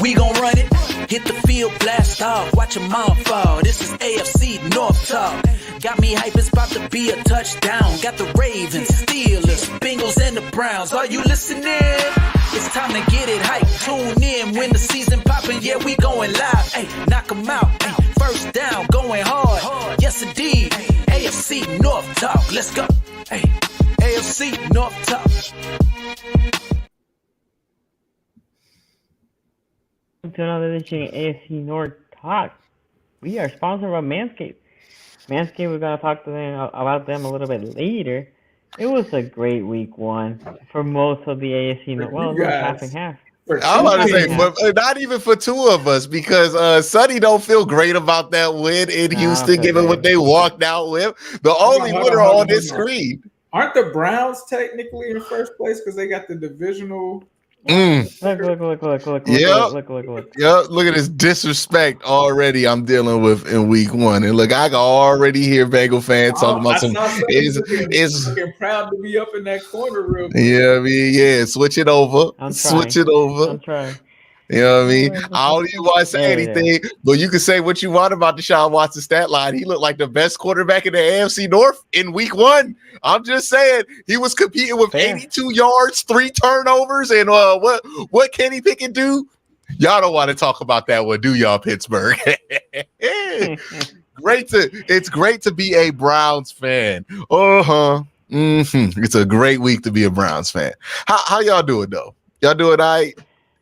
We gon' run it. Hit the field, blast off. Watch them all fall. This is AFC North Talk. Got me hype, it's about to be a touchdown. Got the Ravens, Steelers, Bengals, and the Browns. Are you listening? It's time to get it hype. Tune in when the season poppin'. Yeah, we going live. Hey, knock 'em out. Hey, first down, going hard. Yes, indeed. AFC North Talk. Let's go. Hey, AFC North Talk. To another edition of AFC North Talk. We are sponsored by Manscaped. Manscaped, we're going to talk to them about them a little bit later. It was a great week one for most of the AFC North. Well, it was half and half. I'm about to say, not even for two of us, because Sonny don't feel great about that win in Houston, given what they walked out with. The only winner on this screen. Aren't the Browns technically in first place because they got the divisional? Look. Yep, look at this disrespect already I'm dealing with in week one. And look, I can already hear Bengal fans talking about some is looking proud to be up in that corner real quick. Yeah, I mean, yeah, switch it over. I'm trying. You know what I mean? I don't even want to say anything, but you can say what you want about Deshaun Watson's stat line. He looked like the best quarterback in the AFC North in week one. I'm just saying he was competing with 82 yards, 3 turnovers, and what can he Pickett do? Y'all don't want to talk about that one, do y'all, Pittsburgh? It's great to be a Browns fan. It's a great week to be a Browns fan. How y'all doing though? Y'all doing all right?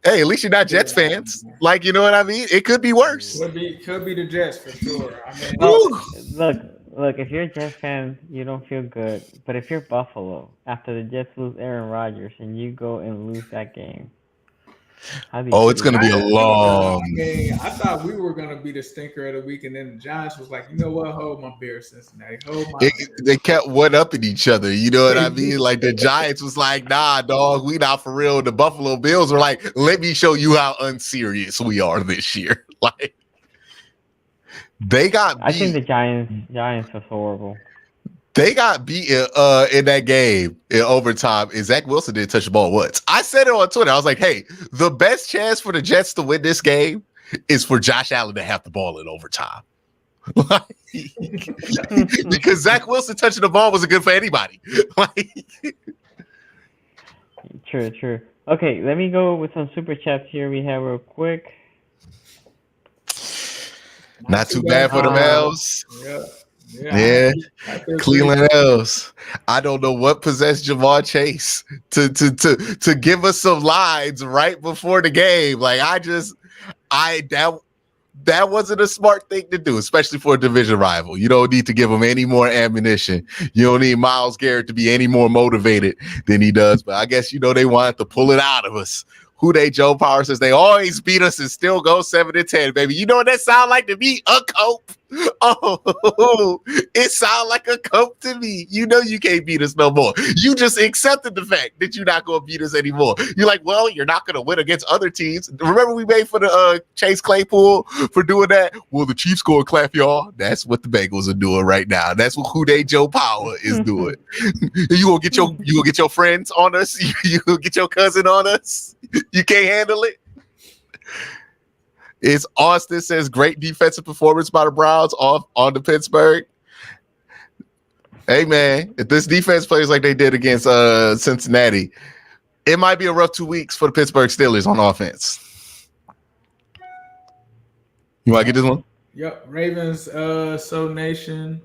Hey, at least you're not Jets fans. Like, you know what I mean? It could be worse. Could be the Jets for sure. I mean, look, if you're a Jets fan, you don't feel good. But if you're Buffalo, after the Jets lose Aaron Rodgers and you go and lose that game, it's going to be a long game. I thought we were going to be the stinker of the week, and then the Giants was like, you know what? Hold my beer, Cincinnati. They kept one-upping each other. You know what I mean? Like the Giants was like, nah, dog, we not for real. The Buffalo Bills were like, let me show you how unserious we are this year. Like they got beat. I think the Giants was horrible. They got beaten in that game in overtime, and Zach Wilson didn't touch the ball once. I said it on Twitter. I was like, hey, the best chance for the Jets to win this game is for Josh Allen to have the ball in overtime. Because Zach Wilson touching the ball wasn't good for anybody. True. Okay, let me go with some super chats here we have real quick. Not too bad for the Mels. Yeah. Cleveland Elves. I don't know what possessed Jamar Chase to give us some lines right before the game. Like that wasn't a smart thing to do, especially for a division rival. You don't need to give him any more ammunition. You don't need Myles Garrett to be any more motivated than he does. But I guess they wanted to pull it out of us. Joe Power says they always beat us and still go 7-10, baby. You know what that sound like to me? A cope. Oh, it sound like a cope to me. You know you can't beat us no more. You just accepted the fact that you're not going to beat us anymore. You're like, well, you're not going to win against other teams. Remember we made for the Chase Claypool for doing that? Well, the Chiefs go and clap y'all. That's what the Bengals are doing right now. That's what Joe Power is doing. You gonna get your friends on us? You gonna get your cousin on us? You can't handle it. It's Austin says great defensive performance by the Browns off on the Pittsburgh. Hey man, if this defense plays like they did against Cincinnati, it might be a rough 2 weeks for the Pittsburgh Steelers on offense. You want to get this one? Yep, Ravens. So Nation.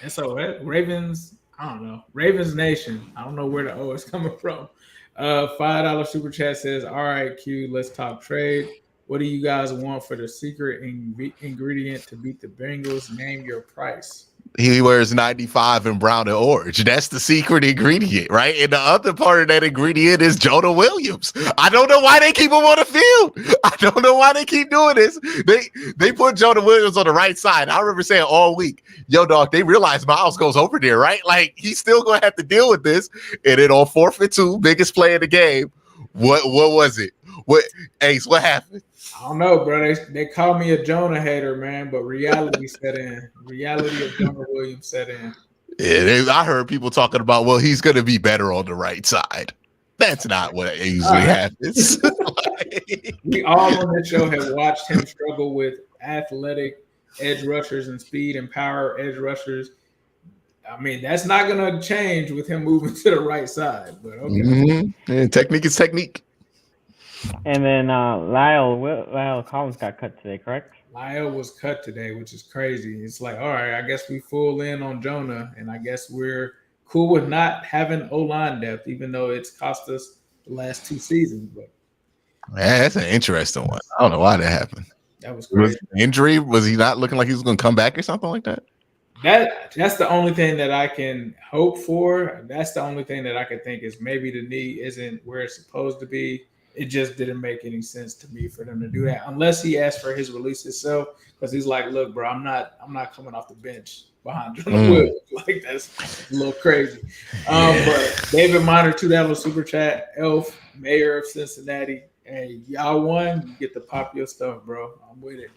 And so Ravens. I don't know. Ravens Nation. I don't know where the O is coming from. $5 super chat says, all right, Q, let's talk trade. What do you guys want for the secret ingredient to beat the Bengals? Name your price. He wears 95 in brown and orange. That's the secret ingredient, right? And the other part of that ingredient is Jonah Williams. I don't know why they keep him on the field. I don't know why they keep doing this. They put Jonah Williams on the right side. I remember saying all week, yo, dog, they realize Miles goes over there, right? Like, he's still going to have to deal with this. And then on 4th and 2, biggest play of the game, what was it? Ace, what happened? I don't know, bro. They call me a Jonah hater, man, but reality set in. Reality of Jonah Williams set in. Yeah, I heard people talking about, well, he's going to be better on the right side. That's not what usually happens. We all on this show have watched him struggle with athletic edge rushers and speed and power edge rushers. I mean, that's not going to change with him moving to the right side. But okay. Mm-hmm. Yeah, technique is technique. And then Lyle Collins got cut today, correct? Lyle was cut today, which is crazy. It's like, all right, I guess we full in on Jonah, and I guess we're cool with not having O-line depth, even though it's cost us the last 2 seasons. But man, that's an interesting one. I don't know why that happened. That was crazy. Injury? Was he not looking like he was going to come back or something like that? That's the only thing that I can hope for. That's the only thing that I can think is maybe the knee isn't where it's supposed to be. It just didn't make any sense to me for them to do that unless he asked for his release himself, because he's like, look, bro, I'm not coming off the bench behind Jonah Williams. Like, that's a little crazy. But David Miner, $2 super chat. Elf, mayor of Cincinnati. Hey, y'all won. You get to pop your stuff, bro. I'm with it.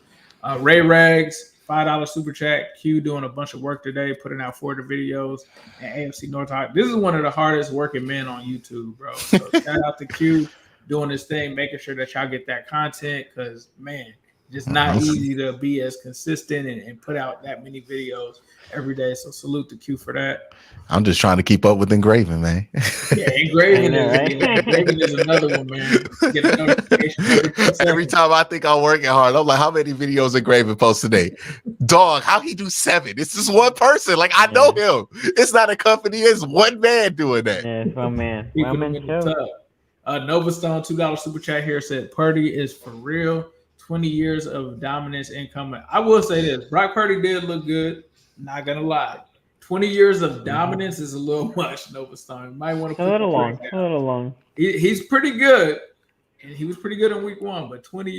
Ray Rags, $5 super chat. Q doing a bunch of work today, putting out 4 videos. And AFC North Talk. This is one of the hardest working men on YouTube, bro. So shout out to Q doing this thing, making sure that y'all get that content, because, man, it's not easy to be as consistent and put out that many videos every day. So salute to Q for that. I'm just trying to keep up with Engraving, man. Yeah, Engraving is another one, man. Get a notification every time I think I'm working hard, I'm like, how many videos Engraving post today? Dog, how he do 7? It's just one person. Like, I know him. It's not a company. It's one man doing that. Yeah, it's one man. One man show. Nova Stone, $2 super chat here said, Purdy is for real. 20 years of dominance incoming. I will say this. Brock Purdy did look good. Not going to lie. 20 years of dominance is a little much, Nova Stone. You might want to put a little long. He's pretty good. And he was pretty good in week 1, but 20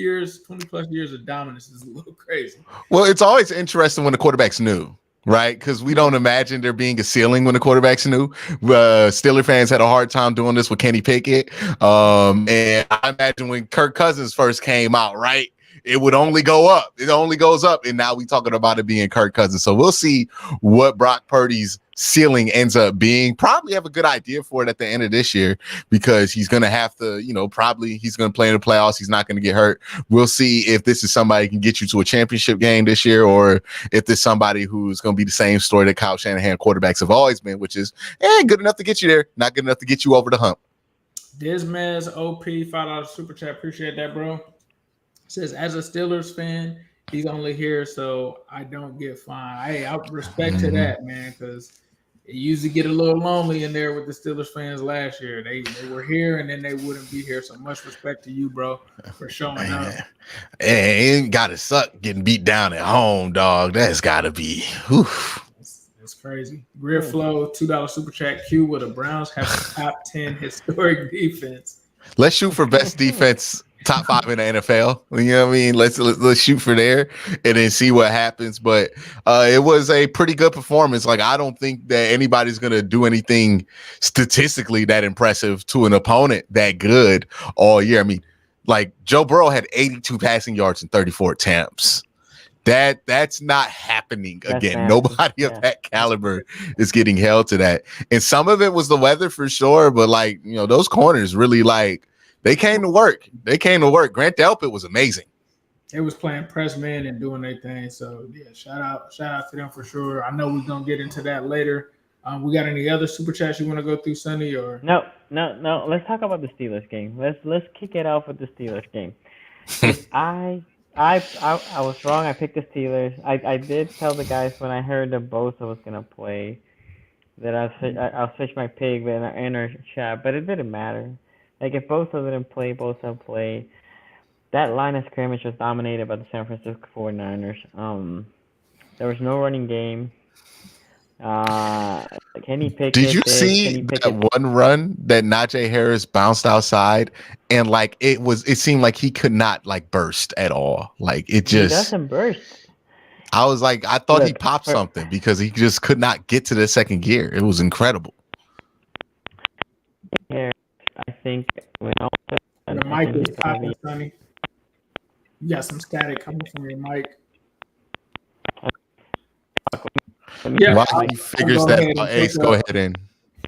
plus years of dominance is a little crazy. Well, it's always interesting when the quarterback's new, right? Because we don't imagine there being a ceiling when the quarterback's new. Steeler fans had a hard time doing this with Kenny Pickett. And I imagine when Kirk Cousins first came out, right? It would only go up. It only goes up. And now we're talking about it being Kirk Cousins. So we'll see what Brock Purdy's ceiling ends up being. Probably have a good idea for it at the end of this year, because he's going to have to, probably he's going to play in the playoffs. He's not going to get hurt. We'll see if this is somebody who can get you to a championship game this year, or if there's somebody who's going to be the same story that Kyle Shanahan quarterbacks have always been, which is good enough to get you there, not good enough to get you over the hump. Dismez OP, $5 super chat. Appreciate that, bro. Says, as a Steelers fan, he's only here so I don't get fined. Hey, I respect to that, man, because it usually get a little lonely in there with the Steelers fans last year. They were here and then they wouldn't be here. So much respect to you, bro, for showing up. Hey, it gotta suck getting beat down at home, dog. That's gotta be. That's crazy. Greer Flow, $2 super chat. Q, will the Browns have a top 10 historic defense? Let's shoot for best defense. Top 5 in the NFL. You know what I mean? Let's shoot for there and then see what happens. But it was a pretty good performance. Like, I don't think that anybody's going to do anything statistically that impressive to an opponent that good all year. I mean, like, Joe Burrow had 82 passing yards and 34 attempts. That's not happening again. Nobody of that caliber is getting held to that. And some of it was the weather for sure. But, like, those corners really, like, they came to work. Grant Delpit was amazing. They was playing press man and doing their thing. So yeah, shout out to them for sure. I know we're gonna get into that later. We got any other super chats you want to go through, Sonny? Or no. Let's talk about the Steelers game. Let's kick it off with the Steelers game. I was wrong. I picked the Steelers. I did tell the guys when I heard that Bosa was gonna play that I'll switch my pick in our chat, but it didn't matter. Like, if Bosa didn't play, Bosa played. That line of scrimmage was dominated by the San Francisco 49ers. There was no running game. Kenny Pickett. Did you see that one run that Najee Harris bounced outside, and like it seemed like he could not like burst at all. Like, it just he doesn't burst. I was like, I thought he popped something because he just could not get to the second gear. It was incredible. I think when the mic is popping, Sonny. You got some static coming from your mic. Yeah, while he figures that out, Ace, go ahead and.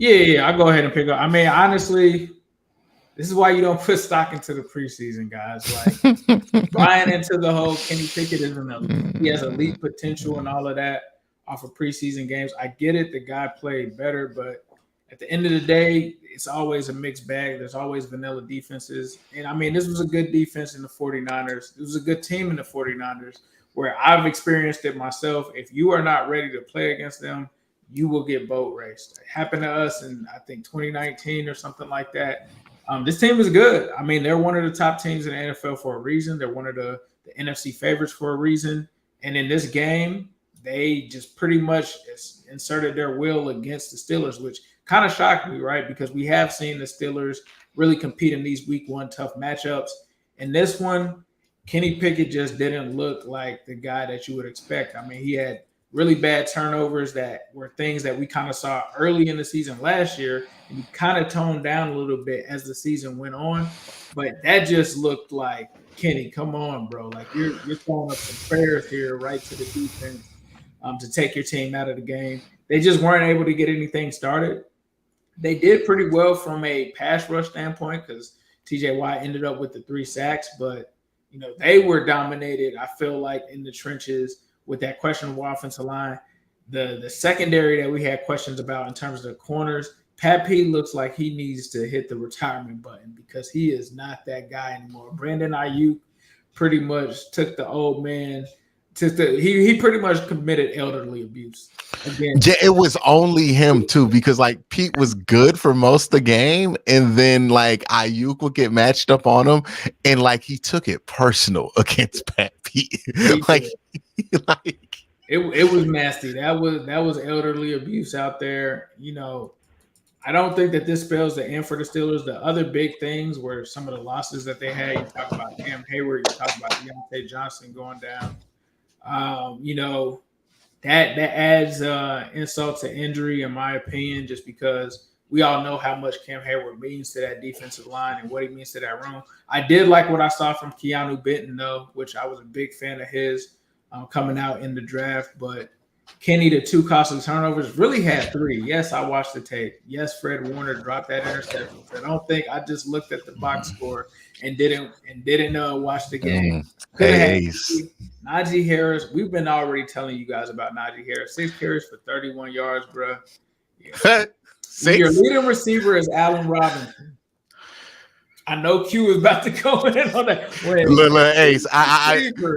Yeah, I'll go ahead and pick up. I mean, honestly, This is why you don't put stock into the preseason, guys. Like buying into the whole Kenny Pickett he has elite potential and all of that off of preseason games. I get it. The guy played better, but at the end of the day, it's always a mixed bag. There's always vanilla defenses. And I mean, this was a good defense in the 49ers. It was a good team in the 49ers where I've experienced it myself. If you are not ready to play against them, you will get boat raced. It happened to us in, I think, 2019 or something like that. This team is good. I mean, they're one of the top teams in the NFL for a reason. They're one of the NFC favorites for a reason. And in this game, they just pretty much inserted their will against the Steelers, which kind of shocked me, right? Because we have seen the Steelers really compete in these week one tough matchups. In this one, Kenny Pickett just didn't look like the guy that you would expect. I mean, he had really bad turnovers that were things that we kind of saw early in the season last year, and he kind of toned down a little bit as the season went on. But that just looked like, Kenny, come on, bro. Like you're throwing up some prayers here right to the defense to take your team out of the game. They just weren't able to get anything started. They did pretty well from a pass rush standpoint because TJ Watt ended up with the 3 sacks, but they were dominated, I feel like, in the trenches with that questionable offensive line. The secondary that we had questions about in terms of the corners, Pat P looks like he needs to hit the retirement button because he is not that guy anymore. Brandon Ayuk pretty much took the old man he pretty much committed elderly abuse. Again. Yeah, it was only him too, because like Pete was good for most of the game, and then like Ayuk would get matched up on him, and like he took it personal against Pat Pete. like it was nasty. That was elderly abuse out there. I don't think that this spells the end for the Steelers. The other big things were some of the losses that they had. You talk about Cam Hayward, you talk about Deontay Johnson going down. That adds insult to injury, in my opinion, just because we all know how much Cam Hayward means to that defensive line and what he means to that room. I did like what I saw from Keanu Benton, though, which I was a big fan of his coming out in the draft. But Kenny, the 2 costly turnovers, really had 3. Yes, I watched the tape. Yes, Fred Warner dropped that interception. I don't think I just looked at the box score and didn't watch the game. Najee Harris, we've been already telling you guys about Najee Harris. 6 carries for 31 yards, bro. Yeah. Your leading receiver is Allen Robinson. I know Q is about to go in on that. Look, Ace,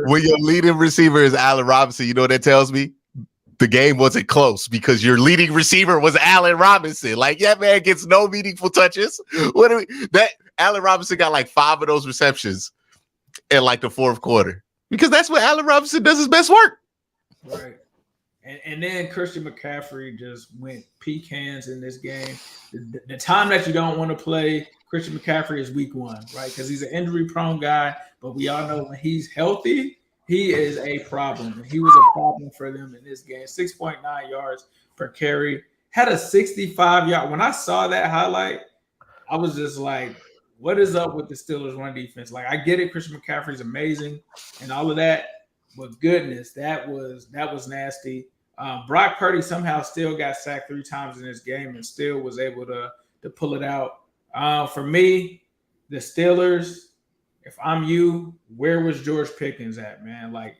when your leading receiver is Allen Robinson, you know what that tells me? The game wasn't close because your leading receiver was Allen Robinson. Like, yeah, man gets no meaningful touches. That Allen Robinson got like 5 of those receptions in like the 4th quarter because that's what Allen Robinson does his best work. Right. And then Christian McCaffrey just went peak hands in this game. The time that you don't want to play Christian McCaffrey is week 1, right? Because he's an injury-prone guy, but we all know when he's healthy, he is a problem. And he was a problem for them in this game. 6.9 yards per carry. Had a 65-yard. When I saw that highlight, I was just like, what is up with the Steelers' run defense? Like, I get it. Christian McCaffrey's amazing and all of that. But goodness, that was nasty. Brock Purdy somehow still got sacked 3 times in this game and still was able to pull it out. For me, the Steelers, if I'm you, where was George Pickens at, man? Like,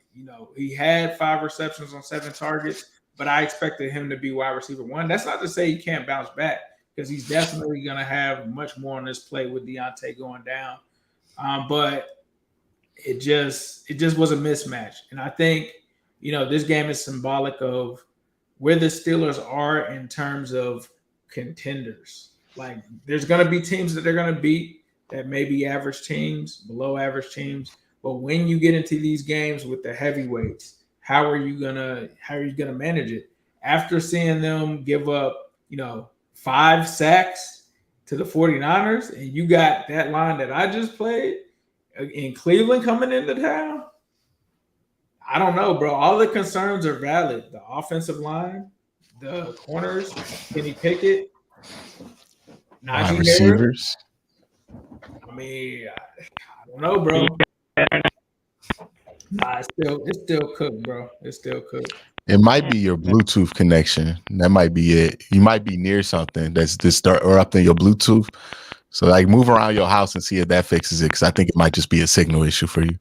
he had 5 receptions on 7 targets, but I expected him to be wide receiver 1. That's not to say he can't bounce back because he's definitely going to have much more on this play with Deontay going down. But it just was a mismatch. And I think, this game is symbolic of where the Steelers are in terms of contenders. Like, there's going to be teams that they're going to beat that may be average teams, below average teams. But when you get into these games with the heavyweights, how are you gonna manage it? After seeing them give up, 5 sacks to the 49ers, and you got that line that I just played in Cleveland coming into town, I don't know, bro. All the concerns are valid. The offensive line, the corners, Kenny Pickett, Najee receivers. I mean, I don't know, bro. Nah, it's still cooked, bro. It's still cooked. It might be your Bluetooth connection. That might be it. You might be near something that's disturb or up in your Bluetooth. So like move around your house and see if that fixes it, because I think it might just be a signal issue for you.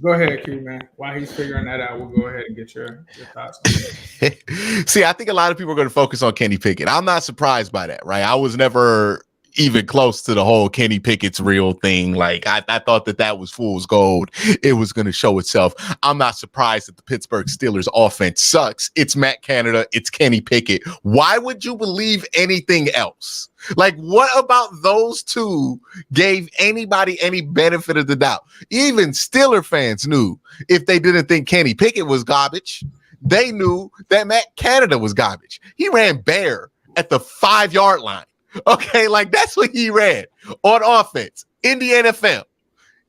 Go ahead, Q, man. While he's figuring that out, we'll go ahead and get your thoughts on it. See, I think a lot of people are going to focus on Kenny Pickett. I'm not surprised by that, right? I was never even close to the whole Kenny Pickett's real thing. Like I thought that was fool's gold. It was going to show itself. I'm not surprised that the Pittsburgh Steelers offense sucks. It's Matt Canada. It's Kenny Pickett. Why would you believe anything else? Like, what about those two gave anybody any benefit of the doubt? Even Steeler fans knew if they didn't think Kenny Pickett was garbage, they knew that Matt Canada was garbage. He ran bare at the 5-yard line. Okay, like that's what he ran on offense in the NFL.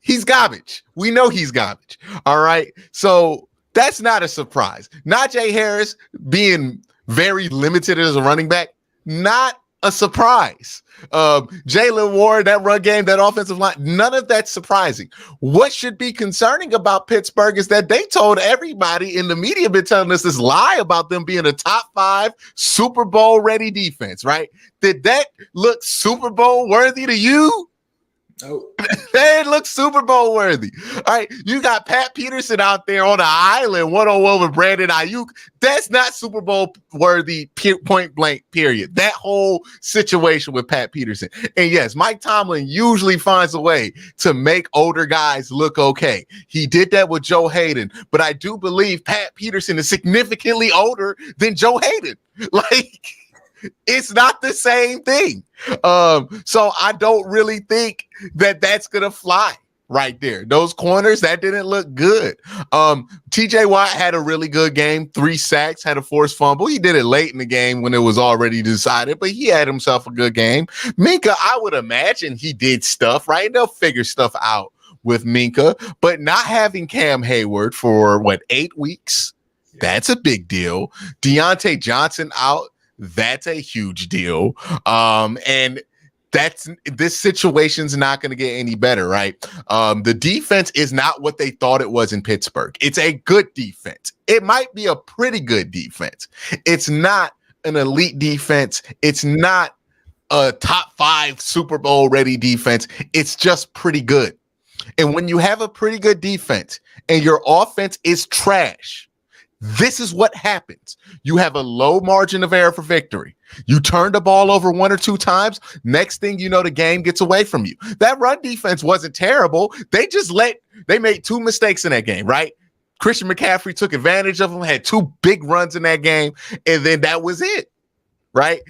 He's garbage. We know he's garbage. All right. So that's not a surprise. Najee Harris being very limited as a running back, not a surprise. Jalen Ward, that run game, that offensive line, none of that's surprising. What should be concerning about Pittsburgh is that they told everybody in the media been telling us this lie about them being a top 5 Super Bowl ready defense, right? Did that look Super Bowl worthy to you? Nope. It looks Super Bowl worthy. All right, you got Pat Peterson out there on the island, one-on-one with Brandon Ayuk. That's not Super Bowl worthy, point blank, period. That whole situation with Pat Peterson. And yes, Mike Tomlin usually finds a way to make older guys look okay. He did that with Joe Hayden, but I do believe Pat Peterson is significantly older than Joe Hayden. Like, it's not the same thing. So I don't really think that that's going to fly right there. Those corners, that didn't look good. TJ Watt had a really good game, 3 sacks, had a forced fumble. He did it late in the game when it was already decided, but he had himself a good game. Minka, I would imagine he did stuff, right? They'll figure stuff out with Minka, but not having Cam Hayward for 8 weeks, that's a big deal. Deontay Johnson out, that's a huge deal. And this situation's not going to get any better, right? The defense is not what they thought it was in Pittsburgh. It's a good defense. It might be a pretty good defense. It's not an elite defense. It's not a top 5 Super Bowl ready defense. It's just pretty good. And when you have a pretty good defense and your offense is trash, this is what happens. You have a low margin of error for victory. You turn the ball over 1 or 2 times. Next thing you know, the game gets away from you. That run defense wasn't terrible. They made 2 mistakes in that game, right? Christian McCaffrey took advantage of them, had 2 big runs in that game, and then that was it, right?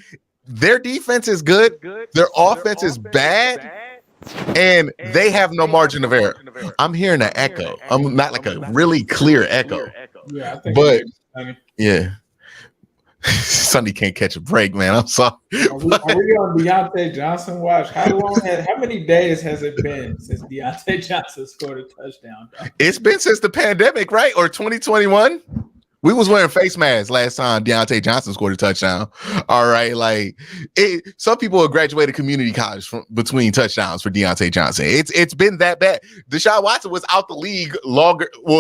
Their defense is good. Their offense is bad. And they have no margin of error. I'm hearing an echo. I'm not like a really clear echo. Yeah, I think but yeah. Sonny can't catch a break, man. I'm sorry. Are we on Deontay Johnson watch? How many days has it been since Deontay Johnson scored a touchdown? It's been since the pandemic, right? Or 2021. We was wearing face masks last time Deontay Johnson scored a touchdown. All right, some people have graduated community college from between touchdowns for Deontay Johnson. It's been that bad. Deshaun Watson was out the league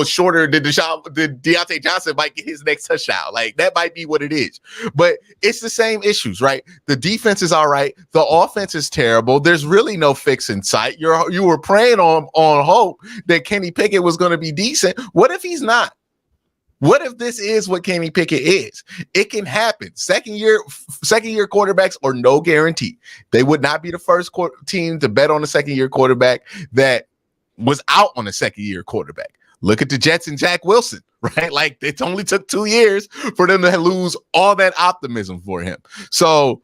shorter than Deontay Johnson might get his next touchdown. Like, that might be what it is. But it's the same issues, right? The defense is all right. The offense is terrible. There's really no fix in sight. You were praying on hope that Kenny Pickett was going to be decent. What if he's not? What if this is what Kenny Pickett is? It can happen. Second year quarterbacks are no guarantee. They would not be the first team to bet on a second-year quarterback that was out on a second-year quarterback. Look at the Jets and Zach Wilson, right? Like, it only took 2 years for them to lose all that optimism for him. So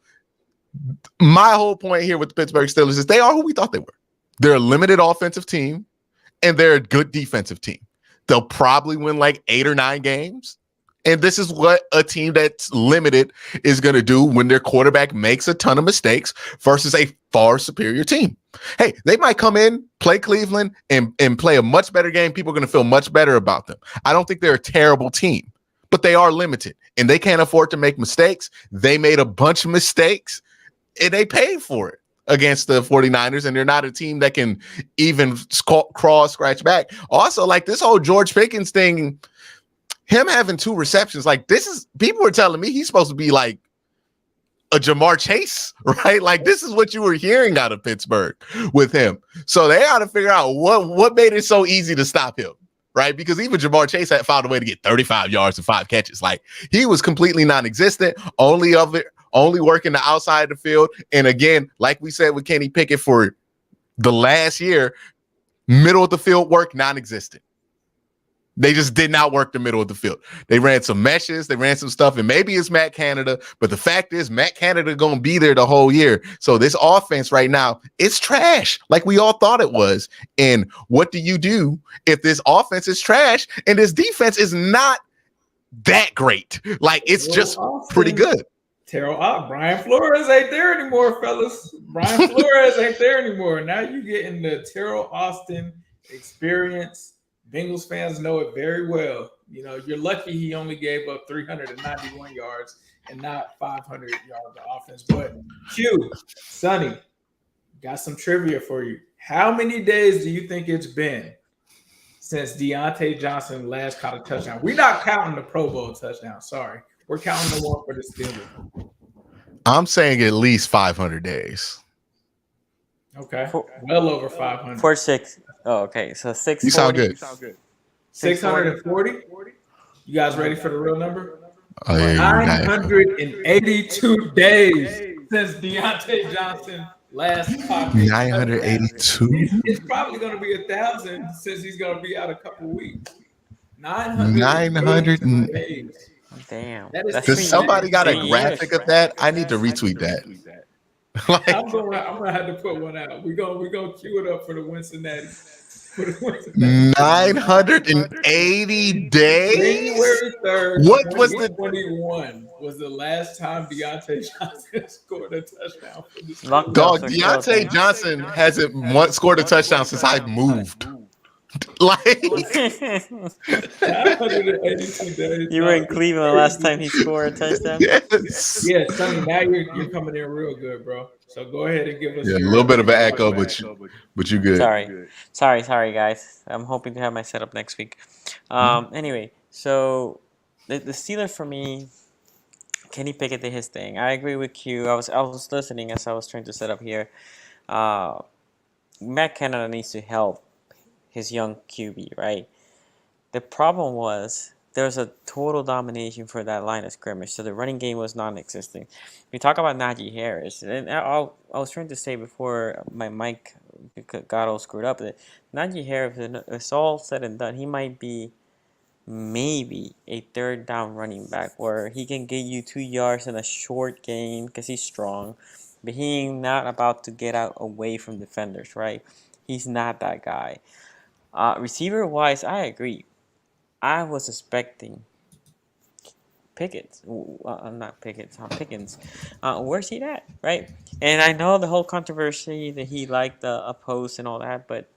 my whole point here with the Pittsburgh Steelers is they are who we thought they were. They're a limited offensive team, and they're a good defensive team. They'll probably win 8 or 9 games. And this is what a team that's limited is going to do when their quarterback makes a ton of mistakes versus a far superior team. Hey, they might come in, play Cleveland, and play a much better game. People are going to feel much better about them. I don't think they're a terrible team, but they are limited, and they can't afford to make mistakes. They made a bunch of mistakes, and they paid for it against the 49ers, and they're not a team that can even crawl, scratch back. Also, this whole George Pickens thing, him having 2 receptions, people were telling me he's supposed to be a Jamar Chase, right? Like this is what you were hearing out of Pittsburgh with him. So they got to figure out what made it so easy to stop him, right? Because even Jamar Chase had found a way to get 35 yards and 5 catches. Like he was completely non-existent, only working the outside of the field. And again, like we said with Kenny Pickett for the last year, middle of the field work non-existent. They just did not work the middle of the field. They ran some meshes, they ran some stuff, and maybe it's Matt Canada, but the fact is Matt Canada going to be there the whole year. So this offense right now, it's trash like we all thought it was. And what do you do if this offense is trash and this defense is not that great? Like it's just pretty good. Brian Flores ain't there anymore, fellas. Brian Flores ain't there anymore. Now you getting the Terrell Austin experience. Bengals fans know it very well. You know, you're lucky he only gave up 391 yards and not 500 yards of offense. But Q, Sonny, got some trivia for you. How many days do you think it's been since Deontay Johnson last caught a touchdown? We're not counting the Pro Bowl touchdown. Sorry. We're counting the one for the Steelers. I'm saying at least 500 days. Okay. Well over 500. 4-6. Oh, okay. So 640. You sound good. 640? You guys ready for the real number? Oh, yeah, 982 days since Deontay Johnson last caught 982. It's probably going to be 1,000 since he's going to be out a couple weeks. 900 days. Damn. Does somebody got a graphic of that? I need to retweet that. Like, I'm gonna have to put one out. We're gonna queue it up for the Cincinnati. 980 days. January 3rd. What was the 21 was the last time Deontay Johnson scored a touchdown for this dog? Deontay Johnson hasn't once scored a touchdown since I moved. Like 982 days. You were in Cleveland last time he scored a touchdown. Yes. Yeah, Sonny, now you're coming in real good, bro. So go ahead and give us a little bit of an echo, but you good. Sorry, guys. I'm hoping to have my setup next week. Anyway, so the Steelers for me, Kenny Pickett did his thing. I agree with Q. I was listening as I was trying to set up here. Matt Canada needs to help his young QB, right? The problem was there was a total domination for that line of scrimmage, so the running game was non-existent. We talk about Najee Harris, and I was trying to say before my mic got all screwed up that Najee Harris, it's all said and done, he might be maybe a third down running back where he can get you 2 yards in a short game because he's strong, but he ain't not about to get out away from defenders, right? He's not that guy. Receiver-wise, I agree. I was expecting Pickett. Not Pickett. Pickens. Where's he at, right? And I know the whole controversy that he liked a post and all that, but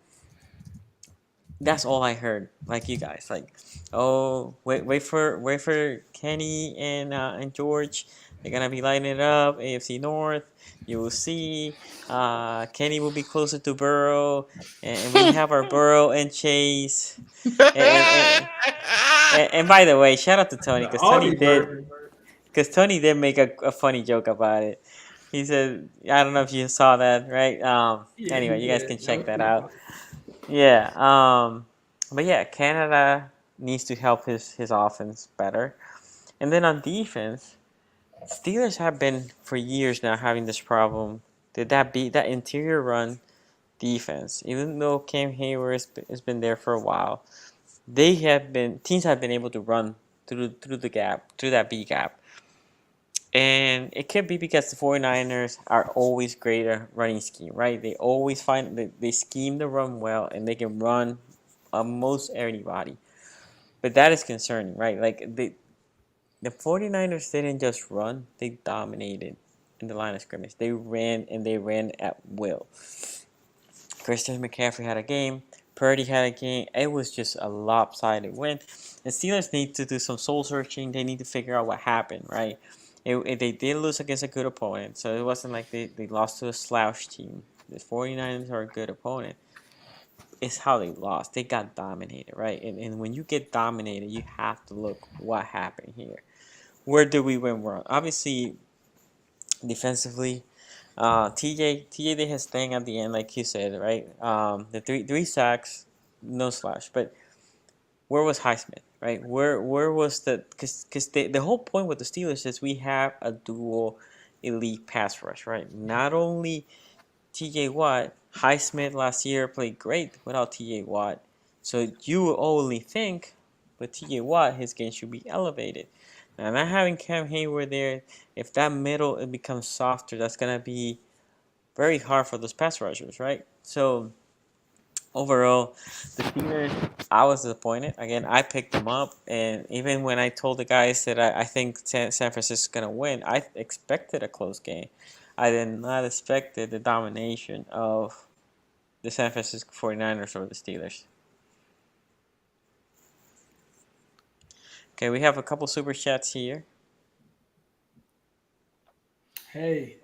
that's all I heard. Like you guys, like, oh, wait for Kenny and George. They're gonna be lighting it up. AFC North. You will see. Kenny will be closer to Burrow, and we have our Burrow and Chase. And by the way, shout out to Tony because Tony did make a funny joke about it. He said, I don't know if you saw that, right? Anyway, you guys can check that out. Yeah. But yeah, Canada needs to help his offense better. And then on defense, Steelers have been for years now having this problem. That interior run defense, even though Cam Hayward has been there for a while, teams have been able to run through that B gap. And it could be because the 49ers are always great at running scheme, right? They always they scheme the run well and they can run almost anybody. But that is concerning, right? Like the 49ers didn't just run, they dominated in the line of scrimmage. They ran at will. Christian McCaffrey had a game. Purdy had a game. It was just a lopsided win. And Steelers need to do some soul searching. They need to figure out what happened, right? They did lose against a good opponent, so it wasn't like they lost to a slouch team. The 49ers are a good opponent. It's how they lost. They got dominated, right? And when you get dominated, you have to look what happened here. Where did we win wrong? Obviously, defensively. TJ did his thing at the end, like you said, right? The three sacks, no slash. But where was Highsmith, right? Where was because the whole point with the Steelers is we have a dual elite pass rush, right? Not only TJ Watt, Highsmith last year played great without TJ Watt. So you would only think with TJ Watt his game should be elevated. Now not having Cam Hayward there, if that middle it becomes softer, that's gonna be very hard for those pass rushers, right? So overall, the Steelers, I was disappointed. Again, I picked them up, and even when I told the guys that I think San Francisco is going to win, I expected a close game. I did not expect the domination of the San Francisco 49ers over the Steelers. Okay, we have a couple super chats here. Hey,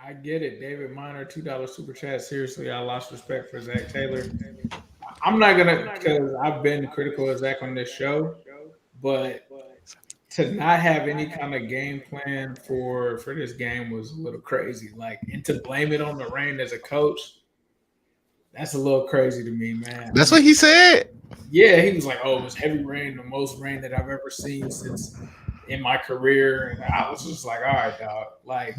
I get it. David Miner, $2 super chat. Seriously, I lost respect for Zach Taylor. I'm not gonna, because I've been critical of Zach on this show, but to not have any kind of game plan for this game was a little crazy. Like, and to blame it on the rain as a coach, that's a little crazy to me, man. That's what he said. Yeah, he was like, "Oh, it was heavy rain, the most rain that I've ever seen since in my career," and I was just like, "All right, dog." Like,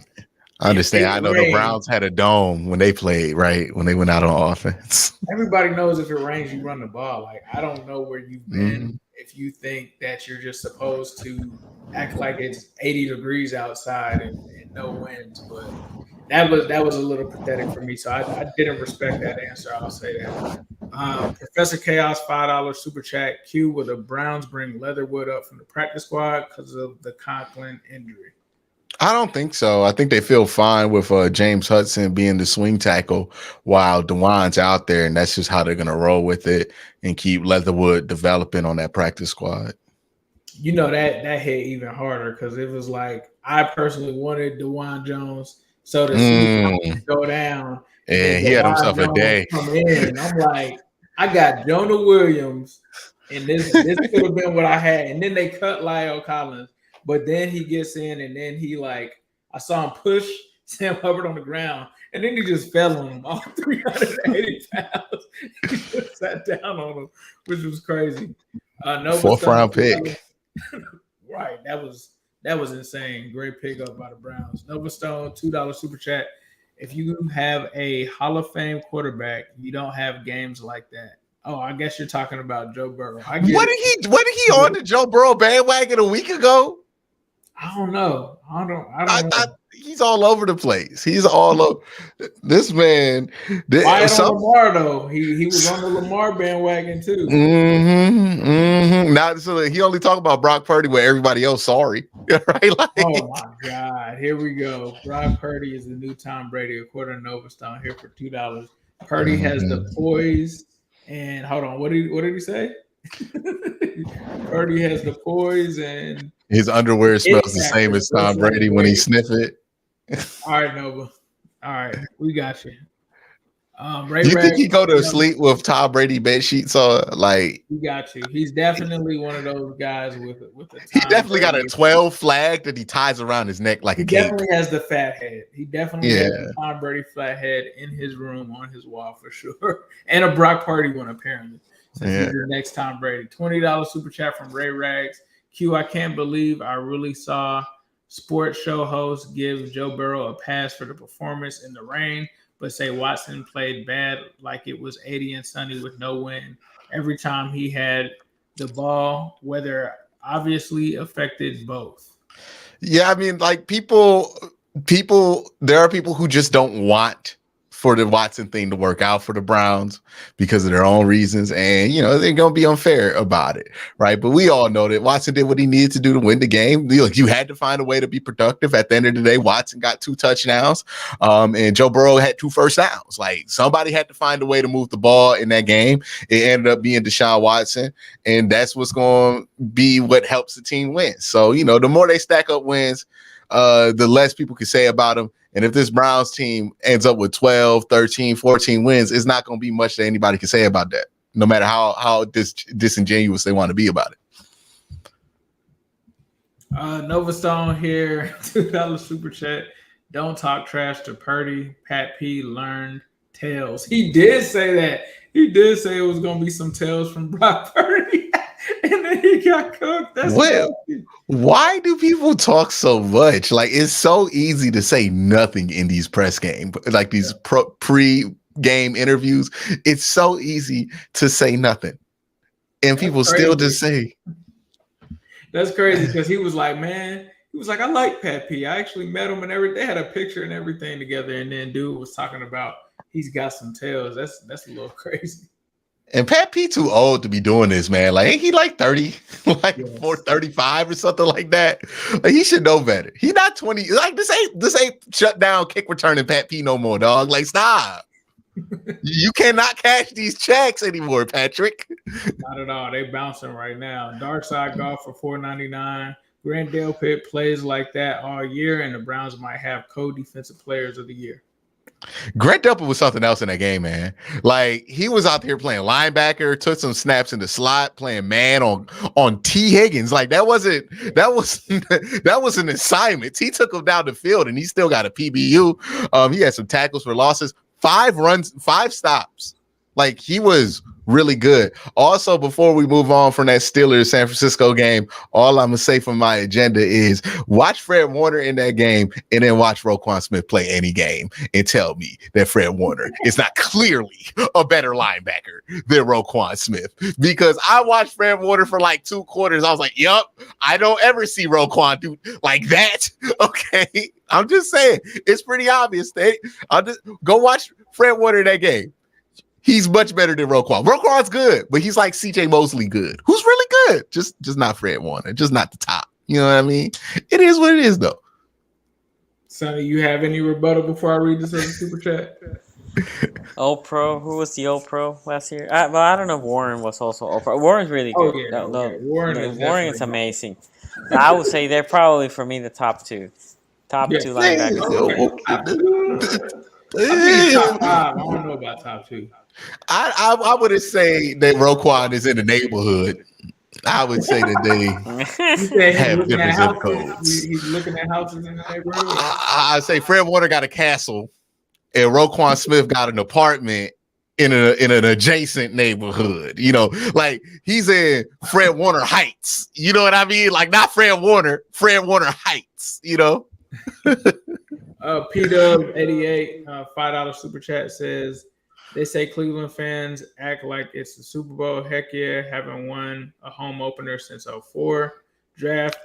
I understand. I know the Browns had a dome when they played, right? When they went out on offense. Everybody knows if it rains, you run the ball. Like, I don't know where you've been if you think that you're just supposed to act like it's 80 degrees outside and no winds. But that was a little pathetic for me. So I didn't respect that answer. I'll say that. Professor Chaos, $5 super chat. Q, will the Browns bring Leatherwood up from the practice squad because of the Conklin injury? I don't think so. I think they feel fine with James Hudson being the swing tackle while DeJuan's out there, and that's just how they're going to roll with it and keep Leatherwood developing on that practice squad. You know, that hit even harder because it was like I personally wanted DeJuan Jones so to see go down. Yeah, he had himself a day. Come in. I'm like, I got Jonah Williams, and this could have been what I had. And then they cut Lyle Collins. But then he gets in, and then he I saw him push Sam Hubbard on the ground, and then he just fell on him, all 380 pounds. He just sat down on him, which was crazy. Fourth round pick. Right, that was insane. Great pickup by the Browns. Nova Stone, $2 super chat. If you have a Hall of Fame quarterback, you don't have games like that. Oh, I guess you're talking about Joe Burrow. What did he on the Joe Burrow bandwagon a week ago? I don't know. I don't know. He's all over the place. He's all over. This man. Why on Lamar though? He was on the Lamar bandwagon too. Now, so he only talked about Brock Purdy where everybody else sorry. Right? Oh my God! Here we go. Brock Purdy is the new Tom Brady, according to Nova Stone. Here for $2. Purdy has the poise. And hold on, what did he say? Purdy has the poise and his underwear smells the same as Tom Brady when he sniff it. All right, Nova. All right, we got you. You think he go to sleep with Tom Brady bed sheets on? Like, we got you. He's definitely one of those guys with the. He definitely got a 12 flag that he ties around his neck like a cape. He definitely has the fat head. He definitely has the Tom Brady flat head in his room on his wall for sure, and a Brock Purdy one apparently. Since he's the next Tom Brady. $20 super chat from Ray Rags. Q, I can't believe I really saw sports show host give Joe Burrow a pass for the performance in the rain, but say Watson played bad like it was 80 and sunny with no wind. Every time he had the ball, weather obviously affected both. Yeah, I mean, like people, there are people who just don't want for the Watson thing to work out for the Browns because of their own reasons. And, they're going to be unfair about it, right? But we all know that Watson did what he needed to do to win the game. You had to find a way to be productive. At the end of the day, Watson got 2 touchdowns and Joe Burrow had 2 first downs. Like, somebody had to find a way to move the ball in that game. It ended up being Deshaun Watson, and that's what's going to be what helps the team win. So, the more they stack up wins, the less people can say about them. And if this Browns team ends up with 12, 13, 14 wins, it's not going to be much that anybody can say about that, no matter how disingenuous they want to be about it. Nova Stone here, $2 super chat. Don't talk trash to Purdy. Pat P learned tails. He did say that. He did say it was gonna be some tails from Brock Purdy, and then he got cooked. That's What? nasty. Why do people talk so much? Like it's so easy to say nothing in these press game, like these pre-game interviews. It's so easy to say nothing, and That's people crazy. still just say. That's crazy because he was like, man, he was like, I like Pat P. I actually met him and everything. They had a picture and everything together, and then dude was talking about he's got some tails. That's a little crazy. And Pat P too old to be doing this, man. Like, ain't he like 30, like Yes. 435 or something like that? Like, he should know better. He not 20. Like, this ain't shut down kick returning Pat P no more, dog. Like, stop. You cannot cash these checks anymore, Patrick. Not at all. They bouncing right now. Dark Side Golf for $4.99. Grandale Pitt plays like that all year, and the Browns might have co-defensive players of the year. Grant Delpit was something else in that game, man. Like he was out there playing linebacker, took some snaps in the slot, playing man on T. Higgins. Like that was an assignment. He took him down the field, and he still got a PBU. He had some tackles for losses, 5 runs, 5 stops. Like he was really good. Also, before we move on from that Steelers San Francisco game, all I'm gonna say from my agenda is watch Fred Warner in that game and then watch Roquan Smith play any game and tell me that Fred Warner is not clearly a better linebacker than Roquan Smith. Because I watched Fred Warner for like 2 quarters. I was like, yup, I don't ever see Roquan do like that. Okay. I'm just saying it's pretty obvious. I'll just go watch Fred Warner in that game. He's much better than Roquan. Roquan's good, but he's like CJ Mosley good, who's really good. Just not Fred Warner, just not the top. You know what I mean? It is what it is, though. Sonny, you have any rebuttal before I read this other super chat? All Pro. Who was the All Pro last year? Well, I don't know if Warren was also All Pro. Warren's really good. Warren is amazing. I would say they're probably for me the top 2. Top 2 linebackers. I think top 5. I don't know about top 2. I wouldn't say that Roquan is in the neighborhood. I would say that they have different zip codes. He's looking at houses in the neighborhood. I say Fred Warner got a castle, and Roquan Smith got an apartment in an adjacent neighborhood. You know, like he's in Fred Warner Heights. You know what I mean? Like not Fred Warner Heights. You know. P-Dub88, $5 super chat says, they say Cleveland fans act like it's the Super Bowl. Heck yeah, haven't won a home opener since 2004. Draft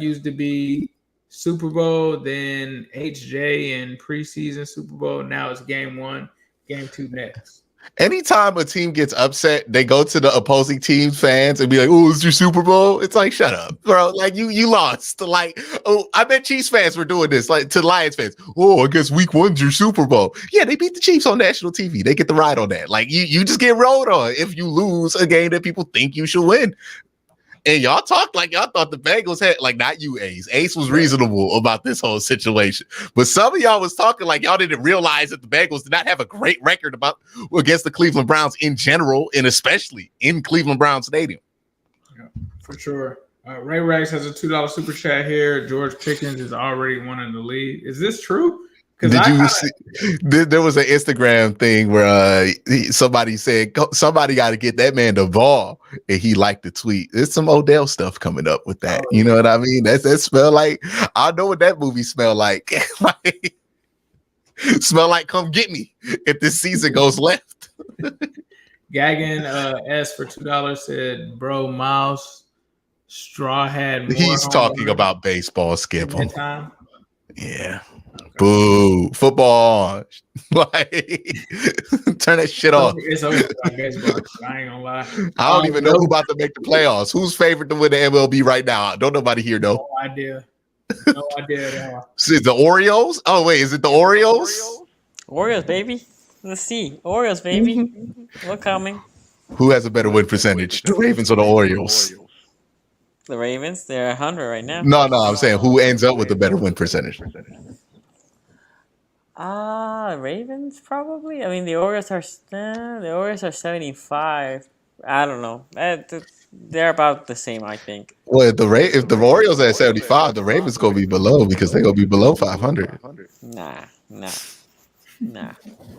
used to be Super Bowl, then HJ and preseason Super Bowl. Now it's game 1, game 2 next. Anytime a team gets upset, they go to the opposing team's fans and be like, "Oh, it's your Super Bowl." It's like, shut up, bro. Like you lost. Like, oh, I bet Chiefs fans were doing this. Like to Lions fans, "Oh, I guess week 1's your Super Bowl." Yeah, they beat the Chiefs on national TV. They get the ride on that. Like you just get rolled on if you lose a game that people think you should win. And y'all talked like y'all thought the Bengals had, like, not you, Ace. Ace was reasonable about this whole situation. But some of y'all was talking like y'all didn't realize that the Bengals did not have a great record against the Cleveland Browns in general, and especially in Cleveland Browns Stadium. Yeah, for sure. Ray Rags has a $2 super chat here. George Pickens is already one in the league. Is this true? Did you see? There was an Instagram thing where somebody said somebody got to get that man the ball, and he liked the tweet. There's some Odell stuff coming up with that. You know what I mean? That smell like, I know what that movie smell like. Smell like come get me if this season goes left. Gagan S for $2 said, "Bro, Miles Straw had more." He's talking about baseball. Skip him. Time. Yeah. Boo. Football on. Like, turn that shit off. It's over by baseball. I ain't gonna lie. I don't even know who about to make the playoffs. Who's favored to win the MLB right now? Don't nobody here know. No idea. No idea at all. Is it the Orioles? Oh, wait. Is it the Orioles? Orioles, baby. Let's see. Orioles, baby. We're coming. Who has a better win percentage? The Ravens or the Orioles? The Ravens. They're 100 right now. No. I'm saying who ends up with the better win percentage? Ravens probably. I mean, the Orioles are 75. I don't know. They're about the same, I think. Well, if the Orioles at 75, the Ravens gonna be below because they're gonna be below 500. Nah.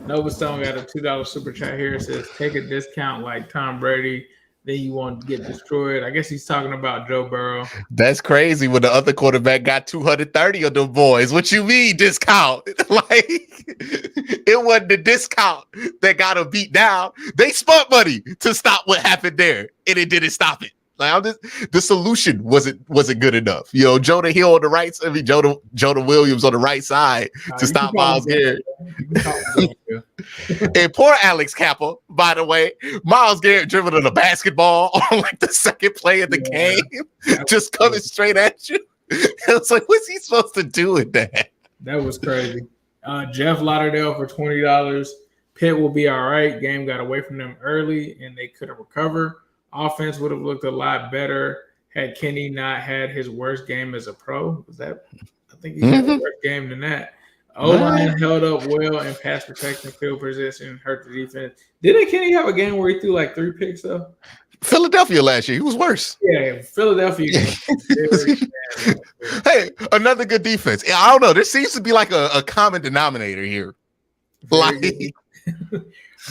Nova Stone got a $2 super chat here. It says, take a discount like Tom Brady, then you won't get destroyed. I guess he's talking about Joe Burrow. That's crazy when the other quarterback got 230 of them boys. What you mean discount? Like, it wasn't the discount that got him beat down. They spent money to stop what happened there, and it didn't stop it. Like, the solution wasn't good enough. You know, Jonah Hill on the right, Jonah Williams on the right side to stop Myles Garrett. And poor Alex Kappa, by the way, Myles Garrett dribbling a basketball on like the second play of the game, just coming straight at you. It's like, what's he supposed to do with that? That was crazy. Jeff Lauderdale for $20. Pitt will be all right. Game got away from them early, and they couldn't recover. Offense would have looked a lot better had Kenny not had his worst game as a pro. I think he had a worse game than that. O-line held up well in pass protection, field position, hurt the defense. Didn't Kenny have a game where he threw like 3 picks though? Philadelphia last year, he was worse. Yeah, Philadelphia. Hey, another good defense. I don't know. There seems to be like a common denominator here. Like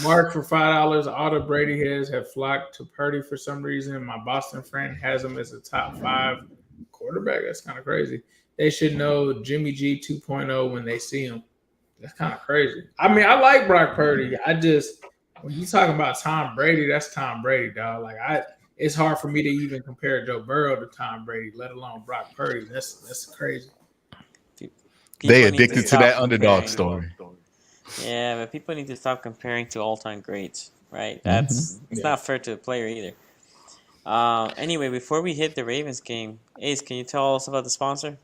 Mark for $5. All the Brady heads have flocked to Purdy for some reason. My Boston friend has him as a top 5 quarterback. That's kind of crazy. They should know Jimmy G 2.0 when they see him. That's kind of crazy. I mean, I like Brock Purdy. When you talking about Tom Brady, that's Tom Brady, dog. Like it's hard for me to even compare Joe Burrow to Tom Brady, let alone Brock Purdy. That's crazy. They addicted to that underdog story. Yeah, but people need to stop comparing to all-time greats, right? It's not fair to the player either. Anyway, before we hit the Ravens game, Ace, can you tell us about the sponsor?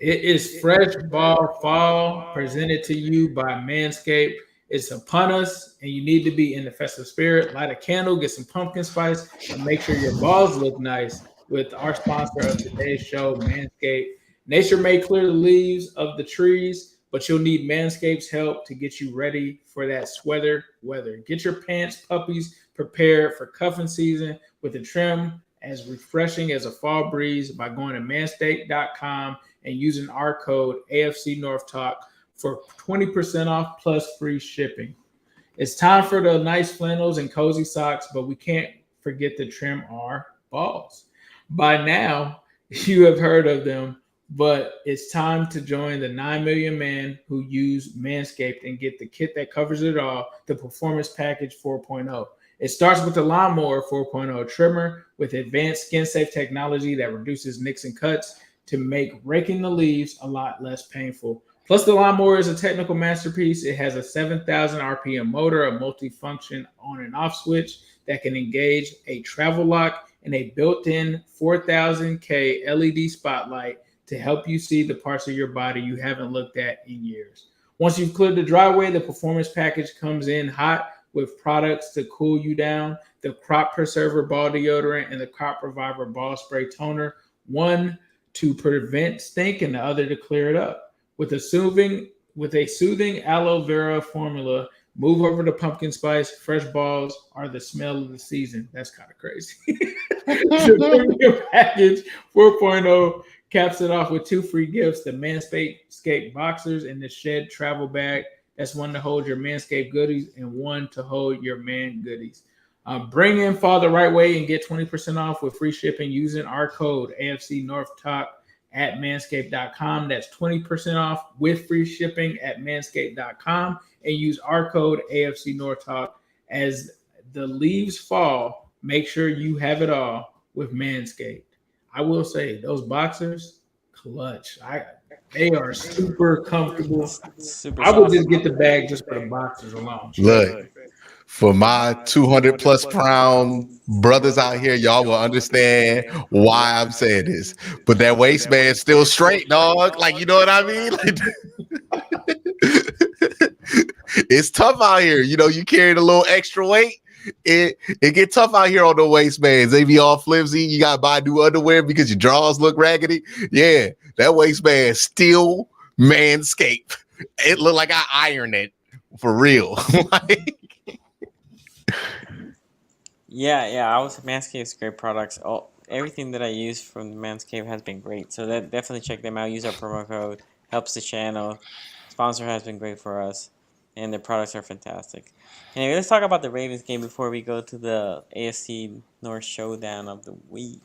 It is Fresh Ball Fall, presented to you by Manscaped. It's upon us, and you need to be in the festive spirit. Light a candle, get some pumpkin spice, and make sure your balls look nice with our sponsor of today's show, Manscaped. Nature may clear the leaves of the trees, but you'll need Manscaped's help to get you ready for that sweater weather. Get your pants, puppies, prepared for cuffing season with a trim as refreshing as a fall breeze by going to manscaped.com and using our code AFC North Talk for 20% off plus free shipping. It's time for the nice flannels and cozy socks, but we can't forget to trim our balls. By now, you have heard of them, but it's time to join the 9 million men who use Manscaped and get the kit that covers it all, the Performance Package 4.0. It starts with the Lawnmower 4.0 trimmer with advanced skin-safe technology that reduces nicks and cuts to make raking the leaves a lot less painful. Plus, the Lawnmower is a technical masterpiece. It has a 7,000 RPM motor, a multi-function on and off switch that can engage a travel lock, and a built-in 4000K LED spotlight to help you see the parts of your body you haven't looked at in years. Once you've cleared the driveway, the Performance Package comes in hot with products to cool you down, the Crop Preserver Ball Deodorant and the Crop Reviver Ball Spray Toner, one to prevent stink and the other to clear it up. With a soothing aloe vera formula, move over to pumpkin spice. Fresh balls are the smell of the season. That's kind of crazy. The Premium Package 4.0 caps it off with 2 free gifts, the Manscaped Boxers and the Shed Travel Bag. That's one to hold your Manscaped goodies and one to hold your man goodies. Bring in fall the right way and get 20% off with free shipping using our code AFC North Talk at manscaped.com. That's 20% off with free shipping at manscaped.com, and use our code AFC North Talk. As the leaves fall, make sure you have it all with Manscaped. I will say those boxers, clutch. They are super comfortable. I would just get the bag just for the boxers alone. Look, for my 200 plus pound brothers out here, y'all will understand why I'm saying this. But that waistband's still straight, dog. Like, you know what I mean? Like, it's tough out here. You know, you carrying a little extra weight. It get tough out here on the waistbands. They be all flimsy. You gotta buy new underwear because your drawers look raggedy. Yeah, that waistband still Manscaped. It look like I ironed it for real. Yeah. I was Manscaped's great products. Everything that I use from Manscaped has been great. So that definitely check them out. Use our promo code. Helps the channel. Sponsor has been great for us, and their products are fantastic. Anyway, let's talk about the Ravens game before we go to the AFC North showdown of the week.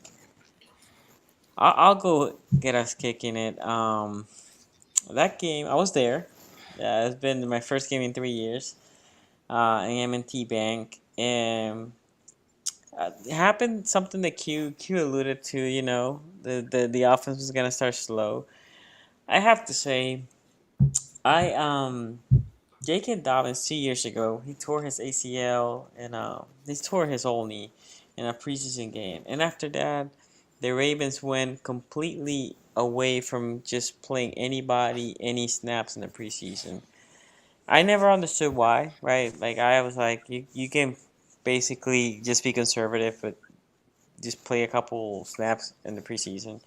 I'll go get us kicking it. That game I was there. Yeah, it's been my first game in 3 years. I am in T Bank, and it happened something that Q alluded to. The offense was gonna start slow. I have to say, I J.K. Dobbins 2 years ago he tore his ACL and he tore his whole knee in a preseason game, and after that, the Ravens went completely away from just playing anybody any snaps in the preseason. I never understood why, right? Like I was like, you can basically just be conservative, but just play a couple snaps in the preseason.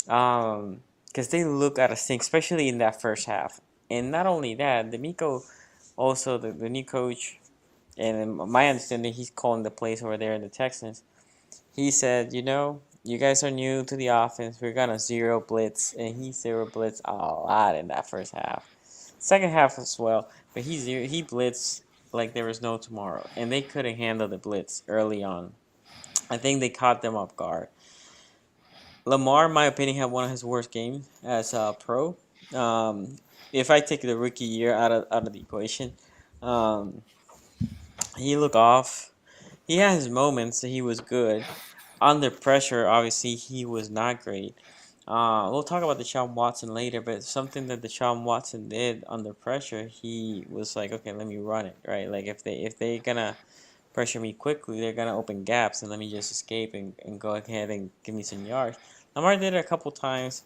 Because they look out of sync, especially in that first half. And not only that, D'Amico, also the new coach, and in my understanding, he's calling the plays over there in the Texans. He said, you guys are new to the offense. We're gonna zero blitz, and he zero blitz a lot in that first half. Second half as well, but he blitzed like there was no tomorrow, and they couldn't handle the blitz early on. I think they caught them off guard. Lamar, in my opinion, had one of his worst games as a pro. Um, if I take the rookie year out of the equation, um, he looked off. He had his moments that he was good. Under pressure, obviously, he was not great. We'll talk about Deshaun Watson later, but something that Deshaun Watson did under pressure, he was like, okay, let me run it, right? Like if they gonna pressure me quickly, they're gonna open gaps, and let me just escape and go ahead and give me some yards. Lamar did it a couple times.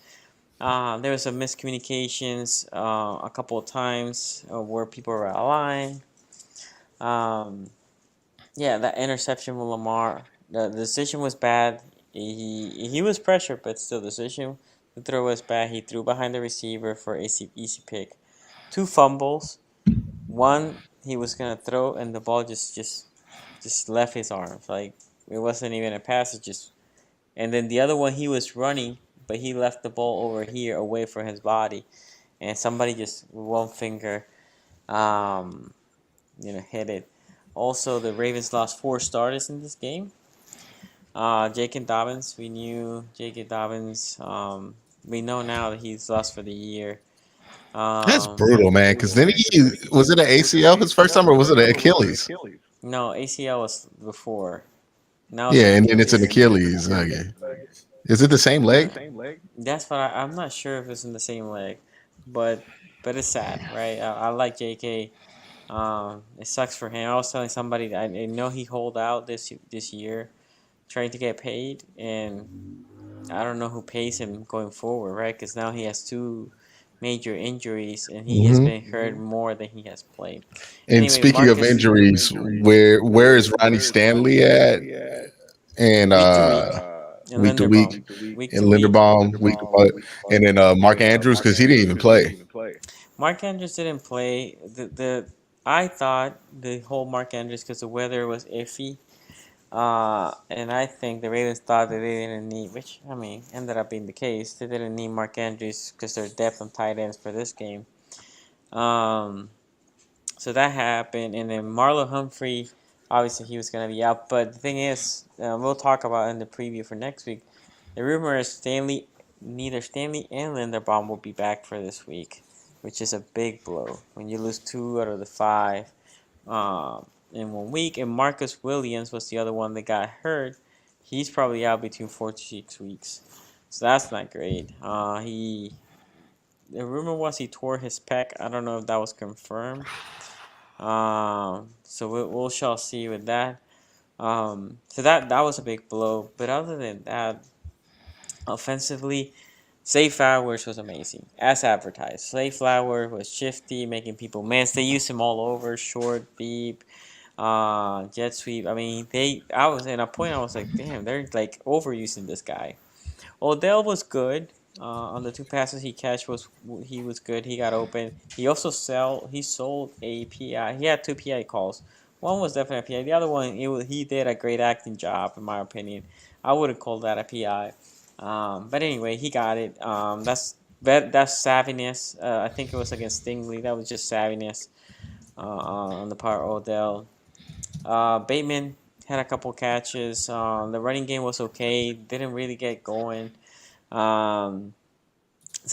There was some miscommunications a couple of times where people were aligned. Um, yeah, that interception with Lamar, the decision was bad. He was pressured, but still, the decision to throw was bad. He threw behind the receiver for easy pick. Two fumbles. One he was gonna throw, and the ball just left his arms. Like it wasn't even a pass. It just and then the other one he was running, but he left the ball over here away from his body, and somebody just with one finger, um, hit it. Also, the Ravens lost 4 starters in this game. J.K. Dobbins, we knew J.K. Dobbins. We know now that he's lost for the year. That's Um, brutal, man. Because then he was it an ACL his first time, or was it an Achilles? no, ACL was before. Now it's an Yeah, and then it's an Achilles. Achilles. Okay. Is it the same leg? That's what I'm not sure if it's in the same leg, but it's sad, right? I like J.K. It sucks for him. I was telling somebody that I know he hold out this year, trying to get paid, and I don't know who pays him going forward, right? Because now he has 2 major injuries, and he has Hmm. been hurt more than he has played. And Anyway, speaking of Marcus, injuries, where is Ronnie Stanley at? And week to week, and week to week, Linderbaum, week and to week. Linderbaum week to what? And then Mark Andrews because he didn't even play. Mark Andrews didn't play. I thought the whole Mark Andrews because the weather was iffy. And I think the Ravens thought that they didn't need, which I mean ended up being the case. They didn't need Mark Andrews because their depth on tight ends for this game. Um, so that happened, and then Marlon Humphrey, obviously he was gonna be out. But the thing is, we'll talk about in the preview for next week. The rumor is neither Stanley and Linderbaum will be back for this week, which is a big blow when you lose 2 out of the 5 in 1 week. And Marcus Williams was the other one that got hurt. He's probably out between 4 to 6 weeks, so that's not great. The rumor was he tore his pec. I don't know if that was confirmed. So we'll shall see with that. So that was a big blow. But other than that, offensively, Zay Flowers was amazing, as advertised. Zay Flowers was shifty, making people miss. They used him all over, short, deep, jet sweep. I mean, I was at a point I was like, damn, they're like overusing this guy. Odell was good. On the 2 passes he was good. He got open. He sold a PI. He had 2 PI calls. One was definitely a PI. The other one, he did a great acting job, in my opinion. I wouldn't call that a PI. But anyway, he got it. That's savviness. I think it was against Stingley. That was just savviness on the part of Odell. Bateman had a couple catches. The running game was okay. Didn't really get going. So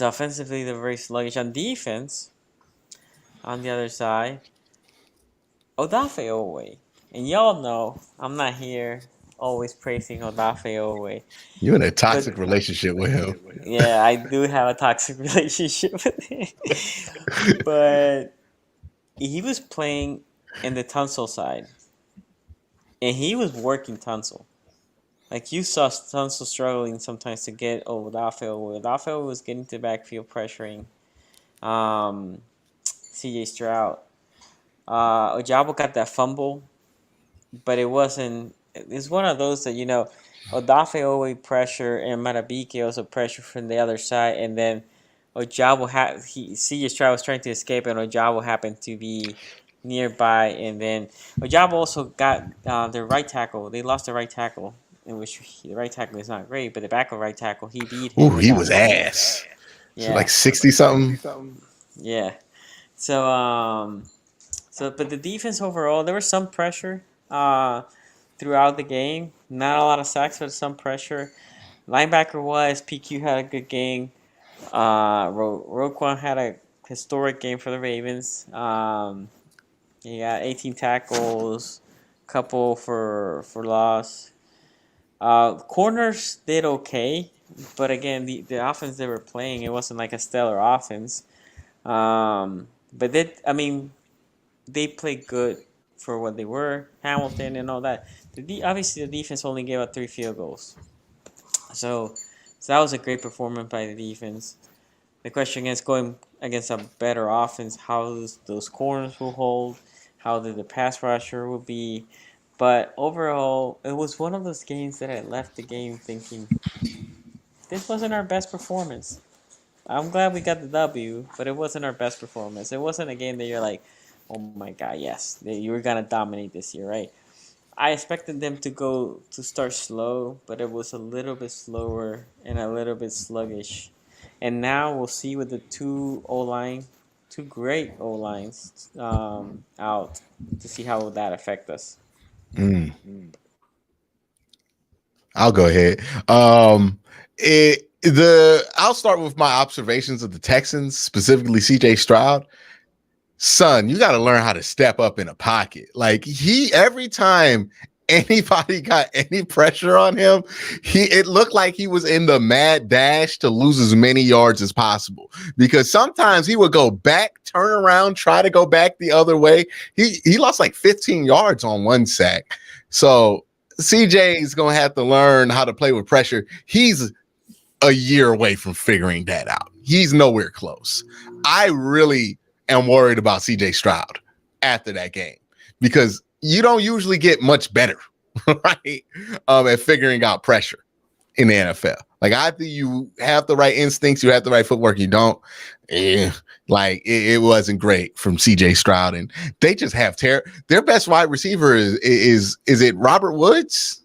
offensively, they're very sluggish. On defense, on the other side, Odafe Owe. And y'all know I'm not here always praising Odafe Owe. You're in a toxic relationship with him. Yeah, I do have a toxic relationship with him. But he was playing in the Tunsil side. And he was working Tunsil. Like, you saw Tunsil struggling sometimes to get Odafe Owe. Odafe Owe was getting to backfield pressuring CJ Stroud. Ojabo got that fumble, but it wasn't. It's one of those that, Odafe Owe pressure and Marabike also pressure from the other side, and then Ojabo CJ Stroud was trying to escape, and Ojabo happened to be nearby, and then Ojabo also got their right tackle. They lost the right tackle, in which the right tackle is not great, but the backup right tackle, he beat him. Ooh, he was ass. Yeah, so like 60 something. Yeah. So but the defense overall, there was some pressure throughout the game. Not a lot of sacks, but some pressure. Linebacker wise, PQ had a good game. Roquan had a historic game for the Ravens. He got 18 tackles, couple for loss. Corners did okay, but again, the offense they were playing, it wasn't like a stellar offense. But they played good for what they were. Hamilton and all that. Obviously, the defense only gave up 3 field goals. So that was a great performance by the defense. The question is, going against a better offense, how those corners will hold, how the pass rusher will be. But overall, it was one of those games that I left the game thinking, this wasn't our best performance. I'm glad we got the W, but it wasn't our best performance. It wasn't a game that you're like, oh my God, yes, you were going to dominate this year, right? I expected them to start slow, but it was a little bit slower and a little bit sluggish. And now we'll see with the two great O-lines out to see how that affect us. I'll go ahead. I'll start with my observations of the Texans, specifically CJ Stroud. Son, you got to learn how to step up in a pocket. Like, every time anybody got any pressure on him, it looked like he was in the mad dash to lose as many yards as possible, because sometimes he would go back, turn around, try to go back the other way. He lost like 15 yards on one sack. So CJ is going to have to learn how to play with pressure. He's a year away from figuring that out. He's nowhere close. I really am worried about CJ Stroud after that game, because you don't usually get much better, right? At figuring out pressure in the NFL. Like, either you have the right instincts, you have the right footwork, you don't. It wasn't great from CJ Stroud, and they just have their best wide receiver is it Robert Woods?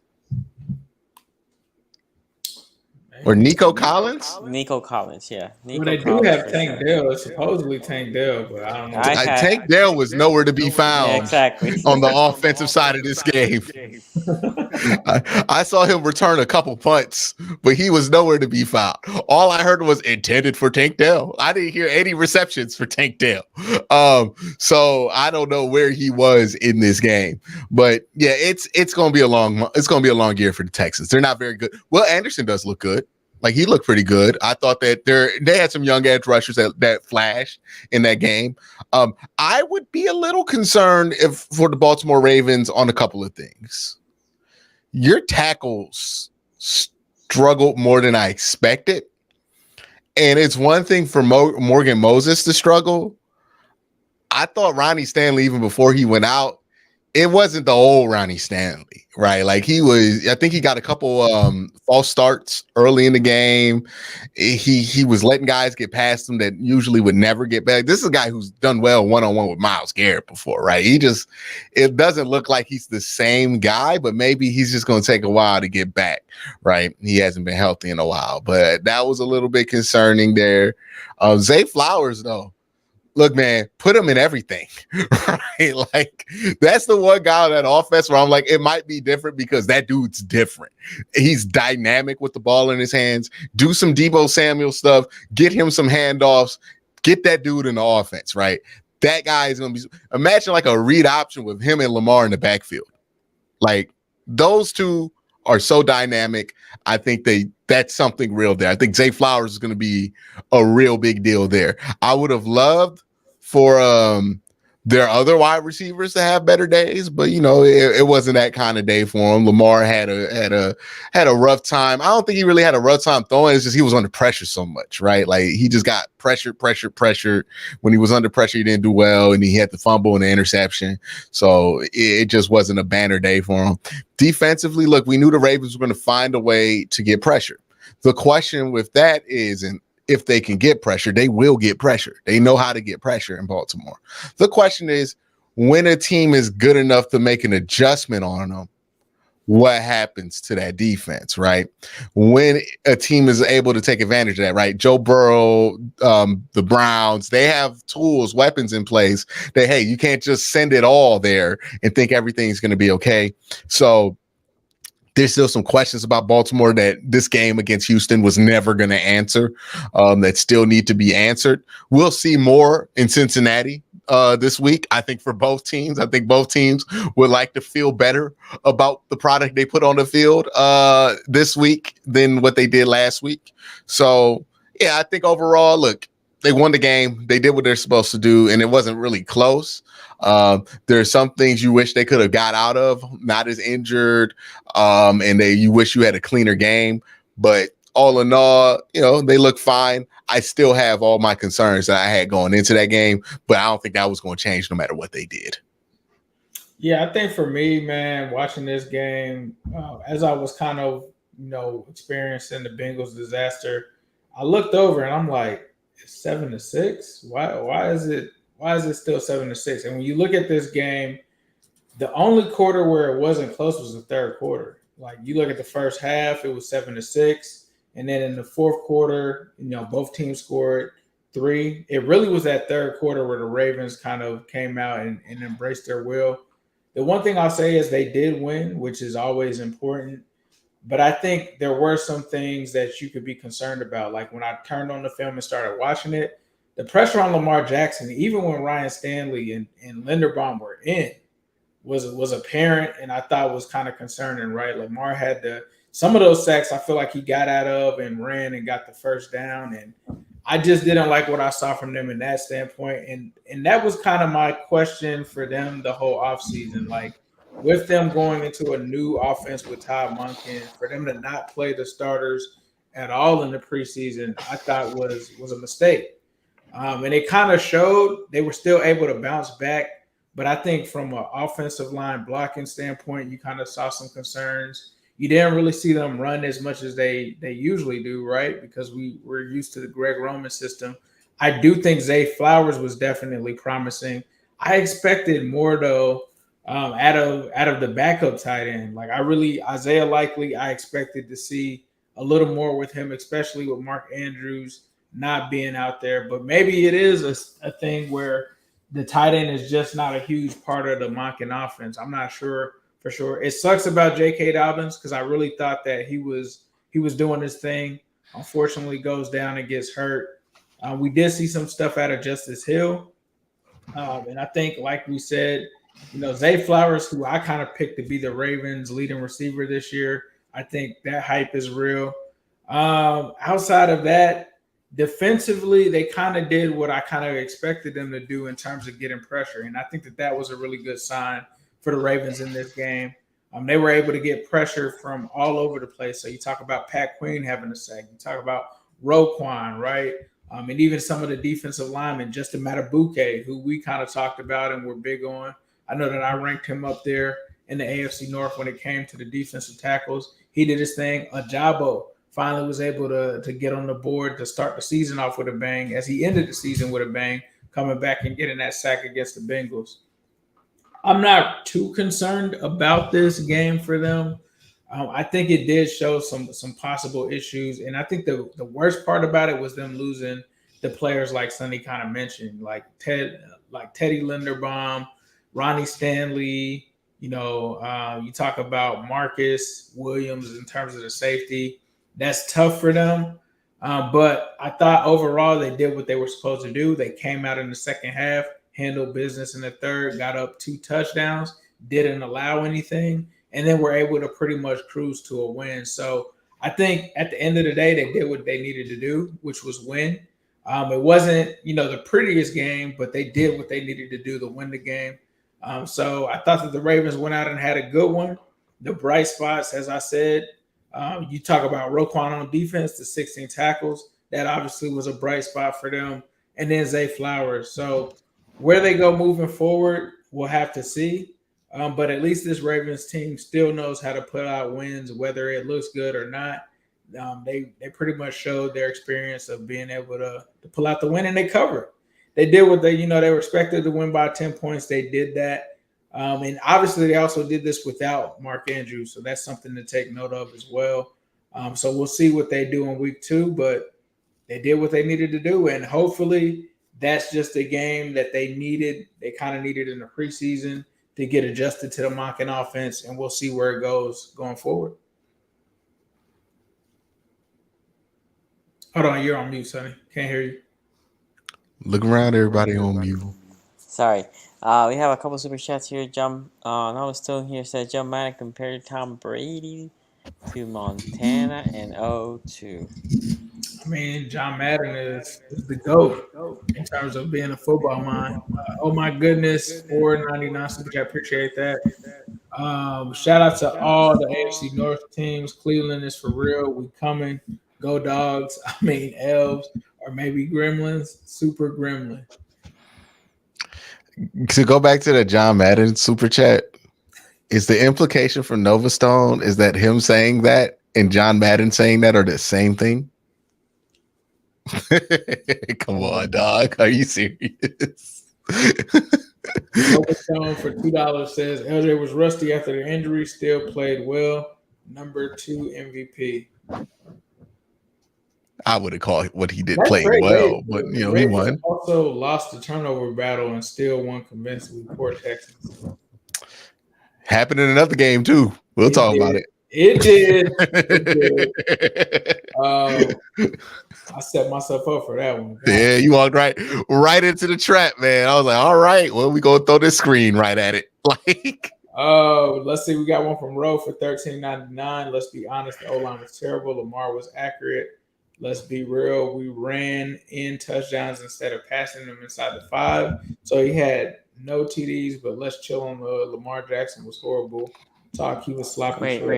Or Nico Collins? Nico Collins, yeah. Well, they do have Tank Dell. It's supposedly Tank Dell, but I don't know. Tank Dell was nowhere to be found on the offensive side of this game. I saw him return a couple punts, but he was nowhere to be found. All I heard was intended for Tank Dell. I didn't hear any receptions for Tank Dell. So I don't know where he was in this game. But yeah, it's gonna be a long year for the Texans. They're not very good. Will Anderson does look good. Like, he looked pretty good. I thought that they had some young edge rushers that flashed in that game. I would be a little concerned for the Baltimore Ravens on a couple of things. Your tackles struggled more than I expected. And it's one thing for Morgan Moses to struggle. I thought Ronnie Stanley, even before he went out, it wasn't the old Ronnie Stanley, right? Like I think he got a couple false starts early in the game. He was letting guys get past him that usually would never get back. This is a guy who's done well one-on-one with Myles Garrett before, right? It doesn't look like he's the same guy, but maybe he's just going to take a while to get back, right? He hasn't been healthy in a while, but that was a little bit concerning there. Zay Flowers, though. Look, man, put him in everything, right? Like, that's the one guy on that offense where I'm like, it might be different because that dude's different. He's dynamic with the ball in his hands. Do some Deebo Samuel stuff. Get him some handoffs. Get that dude in the offense, right? That guy is going to be – imagine like a read option with him and Lamar in the backfield. Like, those two are so dynamic. I think that's something real there. I think Zay Flowers is going to be a real big deal there. I would have loved for their other wide receivers to have better days, but it wasn't that kind of day for him. Lamar had a rough time. I don't think he really had a rough time throwing. It's just he was under pressure so much, right? Like he just got pressured. When he was under pressure, he didn't do well, and he had the fumble and the interception. So it just wasn't a banner day for him. Defensively, look, we knew the Ravens were going to find a way to get pressure. The question with that is, and if they can get pressure, they will get pressure. They know how to get pressure in Baltimore. The question is, when a team is good enough to make an adjustment on them, what happens to that defense, right? When a team is able to take advantage of that, right? Joe Burrow, the Browns, they have tools, weapons in place that, hey, you can't just send it all there and think everything's going to be okay. So there's still some questions about Baltimore that this game against Houston was never going to answer, that still need to be answered. We'll see more in Cincinnati this week. I think for both teams, both teams would like to feel better about the product they put on the field this week than what they did last week. So, yeah, I think overall, look, they won the game. They did what they're supposed to do, and it wasn't really close. There's some things you wish they could have got out of, not as injured, and you wish you had a cleaner game. But all in all, they look fine. I still have all my concerns that I had going into that game, but I don't think that was going to change no matter what they did. Yeah, I think for me, man, watching this game, as I was kind of, experiencing the Bengals disaster, I looked over and I'm like, it's 7-6. Why is it still 7-6? And when you look at this game, the only quarter where it wasn't close was the third quarter. Like you look at the first half, it was 7-6. And then in the fourth quarter, both teams scored 3. It really was that third quarter where the Ravens kind of came out and embraced their will. The one thing I'll say is they did win, which is always important. But I think there were some things that you could be concerned about. Like when I turned on the film and started watching it, the pressure on Lamar Jackson, even when Ryan Stanley and Linderbaum were in, was apparent, and I thought was kind of concerning, right? Lamar had some of those sacks I feel like he got out of and ran and got the first down, and I just didn't like what I saw from them in that standpoint. And that was kind of my question for them the whole offseason. Like with them going into a new offense with Todd Monken, for them to not play the starters at all in the preseason, I thought was a mistake. And it kind of showed. They were still able to bounce back. But I think from an offensive line blocking standpoint, you kind of saw some concerns. You didn't really see them run as much as they usually do, right? Because we're used to the Greg Roman system. I do think Zay Flowers was definitely promising. I expected more, though, out of the backup tight end. Like Isaiah Likely, I expected to see a little more with him, especially with Mark Andrews not being out there. But maybe it is a thing where the tight end is just not a huge part of the Monken offense. I'm not sure for sure. It sucks about J.K. Dobbins because I really thought that he was doing his thing. Unfortunately, goes down and gets hurt. We did see some stuff out of Justice Hill. And I think, like we said, Zay Flowers, who I kind of picked to be the Ravens' leading receiver this year, I think that hype is real. Outside of that, defensively, they kind of did what I kind of expected them to do in terms of getting pressure. And I think that was a really good sign for the Ravens in this game. They were able to get pressure from all over the place. So you talk about Pat Queen having a sack. You talk about Roquan, right? And even some of the defensive linemen, Justin Matabuke, who we kind of talked about and we're big on. I know that I ranked him up there in the AFC North when it came to the defensive tackles. He did his thing. Ajabo finally was able to get on the board to start the season off with a bang, as he ended the season with a bang, coming back and getting that sack against the Bengals. I'm not too concerned about this game for them. I think it did show some possible issues, and I think the worst part about it was them losing the players like Sonny kind of mentioned, like Teddy Linderbaum, Ronnie Stanley. You talk about Marcus Williams in terms of the safety. That's tough for them. But I thought overall they did what they were supposed to do. They came out in the second half, handled business in the third, got up 2 touchdowns, didn't allow anything, and then were able to pretty much cruise to a win. So I think at the end of the day, they did what they needed to do, which was win. It wasn't, the prettiest game, but they did what they needed to do to win the game. So I thought that the Ravens went out and had a good one. The bright spots, as I said, you talk about Roquan on defense, the 16 tackles. That obviously was a bright spot for them. And then Zay Flowers. So where they go moving forward, we'll have to see. But at least this Ravens team still knows how to put out wins, whether it looks good or not. They pretty much showed their experience of being able to pull out the win, and they covered. They did what they were expected to win by 10 points. They did that. And obviously they also did this without Mark Andrews. So that's something to take note of as well. So we'll see what they do in week 2, but they did what they needed to do. And hopefully that's just a game that they needed. They kind of needed in the preseason to get adjusted to the mocking offense, and we'll see where it goes going forward. Hold on, you're on mute, Sonny. Can't hear you. Look around, everybody on mute. Sorry. We have a couple super chats here. Noah Stone here said John Madden compared Tom Brady to Montana in 02. I mean, John Madden is the GOAT in terms of being a football mind. Oh my goodness, $4.99 super chat. Appreciate that. Shout out to all the AFC North teams. Cleveland is for real. We coming. Go Dogs. I mean, Elves or maybe Gremlins. Super Gremlin. To go back to the John Madden super chat, is the implication from Nova Stone is that him saying that and John Madden saying that are the same thing? Come on, dog. Are you serious? Nova Stone for $2 says LJ was rusty after the injury, still played well. Number 2 MVP. I would have called what he did play well, but he won. Also lost the turnover battle and still won convincingly. Poor Texans. Happened in another game too. We'll talk about it. It did. I set myself up for that one. Yeah, you walked right into the trap, man. I was like, all right, well, we gonna throw this screen right at it. Let's see. We got one from Rowe for $13.99. Let's be honest, the O-line was terrible. Lamar was accurate. Let's be real. We ran in touchdowns instead of passing them inside the 5. So he had no TDs, but let's chill on Lamar Jackson was horrible. Talk, he was sloppy. Wait. Who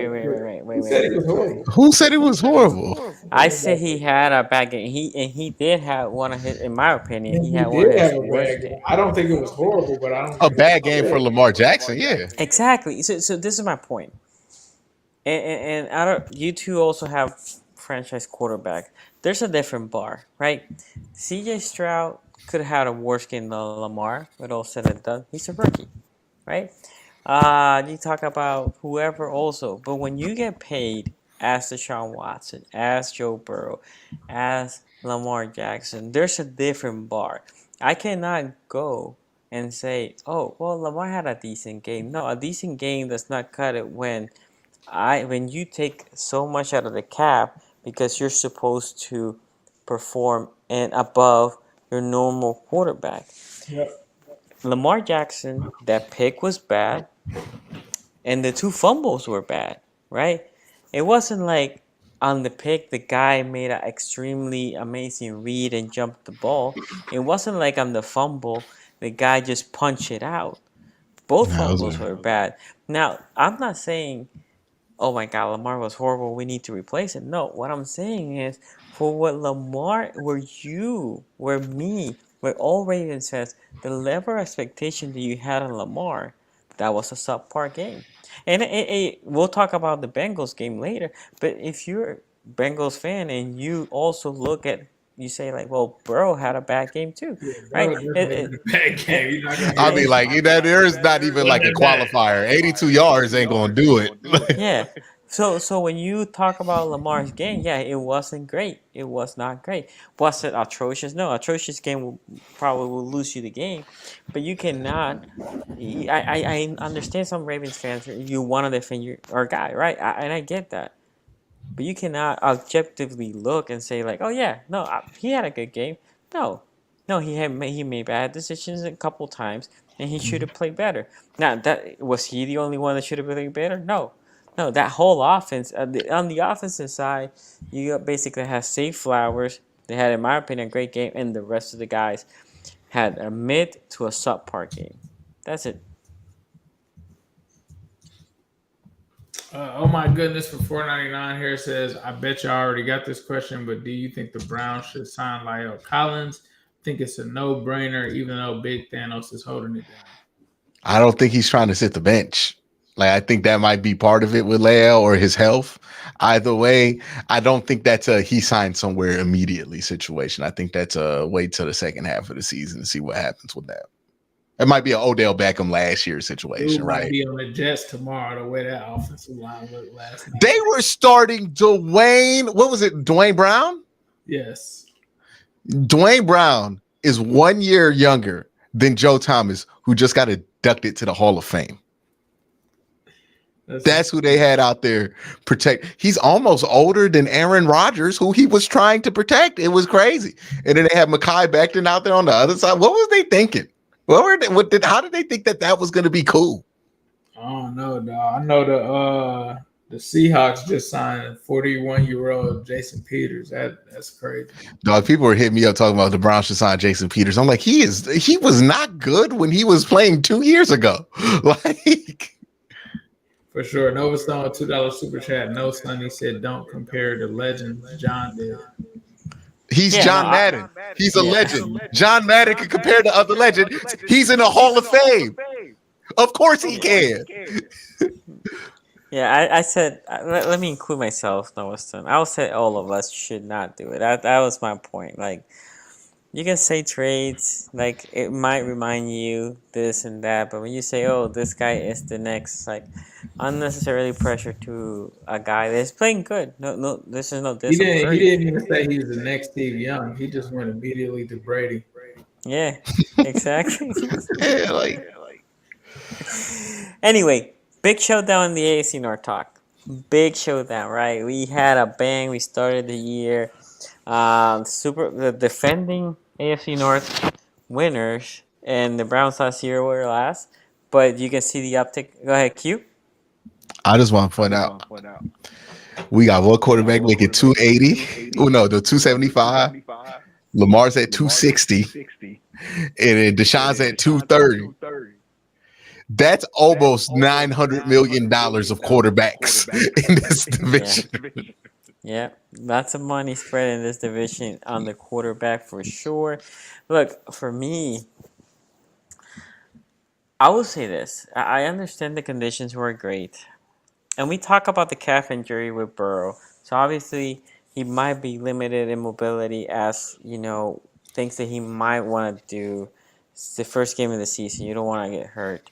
said it was horrible? I said he had a bad game. He did have one of his, in my opinion, he had one of his worst games. I don't think it was horrible, but I don't. A bad game for Lamar Jackson, yeah. Exactly. So this is my point. And I don't. You two also have franchise quarterback. There's a different bar, right? CJ Stroud could have had a worse game than Lamar, with all said and done. He's a rookie, right? You talk about whoever also, but when you get paid as Deshaun Watson, as Joe Burrow, as Lamar Jackson, there's a different bar. I cannot go and say, oh, well, Lamar had a decent game. No, a decent game does not cut it when you take so much out of the cap because you're supposed to perform and above your normal quarterback. Yep. Lamar Jackson, that pick was bad, and the 2 fumbles were bad, right? It wasn't like on the pick the guy made an extremely amazing read and jumped the ball. It wasn't like on the fumble the guy just punched it out. Both fumbles were bad. Now, I'm not saying, oh my God, Lamar was horrible, we need to replace him. No, what I'm saying is, for what Lamar, where me, where all Ravens fans, the level of expectation that you had on Lamar, that was a subpar game. And we'll talk about the Bengals game later. But if you're a Bengals fan and you also look at, you say like, well, Burrow had a bad game too, Yeah, right? bro, definitely had a bad game. You're not gonna I hear mean, like there is not even like a qualifier. 82 yards ain't gonna do it. Yeah. So when you talk about Lamar's game, yeah, it wasn't great. It was not great. Was it atrocious? No, atrocious game probably will lose you the game. But you cannot. I understand some Ravens fans. You want to defend our guy, right? And I get that. But you cannot objectively look and say like, oh yeah, no, he had a good game. No, no, he made bad decisions a couple times, and he should have played better. Now, that was he the only one that should have played better? No, no, that whole offense on the offensive side, you basically have Safe Flowers. They had, in my opinion, a great game, and the rest of the guys had a mid to a subpar game. That's it. Oh my goodness, for $4.99 here says, I bet you already got this question, but do you think the Browns should sign Lyle Collins? I think it's a no-brainer, even though Big Thanos is holding it down. I don't think he's trying to sit the bench. Like, I think that might be part of it with Leal or his health. Either way, I don't think that's a he signed somewhere immediately situation. I think that's a wait till the second half of the season to see what happens with that. It might be an Odell Beckham last year situation, Dude might right? be on the Jets tomorrow the way that offensive line looked last night. They were starting Dwayne Brown? Yes. Dwayne Brown is 1 year younger than Joe Thomas, who just got inducted to the Hall of Fame. That's who they had out there protect. He's almost older than Aaron Rodgers, who he was trying to protect. It was crazy. And then they had Mekhi Becton out there on the other side. What was they thinking? How did they think that was going to be cool? I don't know, dog. I know the Seahawks just signed 41-year-old Jason Peters. That's crazy. Dog, people were hitting me up talking about the Browns should sign Jason Peters. I'm like, he was not good when he was playing 2 years ago. Like, for sure. Nova Stone, $2 super chat. No, son. He said, don't compare the legends John did. He's John Madden. He's a legend. John Madden can compare to other legend. He's in the Hall of Fame. Of course he can. Yeah, I said, let me include myself, Noah Stone. I would say all of us should not do it. That was my point. Like, you can say trades, like, it might remind you this and that, but when you say, oh, this guy is the next, like, unnecessarily pressure to a guy that's playing good. No, this is no He didn't even say he's the next Steve Young. He just went immediately to Brady. Yeah, exactly. Yeah, Anyway, big showdown in the AFC North Talk. Big showdown, right? We had a bang. We started the year. The defending AFC North winners, and the Browns last year were last. But you can see the uptick. Go ahead, Q. I just want to point out we got one quarterback making 280. Oh no, the 275. Lamar's at 260, and then Deshaun's at 230. That's almost $900 million of quarterbacks in this division. Yeah, lots of money spread in this division on the quarterback for sure. Look, for me, I will say this. I understand the conditions were great. And we talk about the calf injury with Burrow. So obviously, he might be limited in mobility as, things that he might want to do. It's the first game of the season. You don't want to get hurt.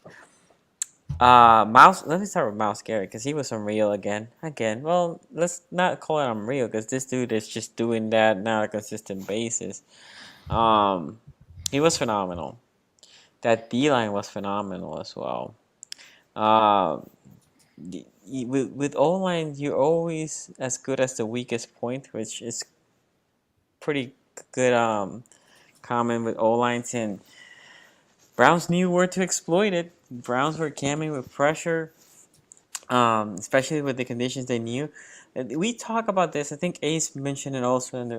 Let me start with Myles Garrett because he was unreal again. Well, let's not call it unreal because this dude is just doing that now on a consistent basis. He was phenomenal. That D-line was phenomenal as well. With O-line, you're always as good as the weakest point, which is pretty good common with O-lines, and Browns knew where to exploit it. Browns were camming with pressure, especially with the conditions they knew. We talk about this. I think Ace mentioned it also in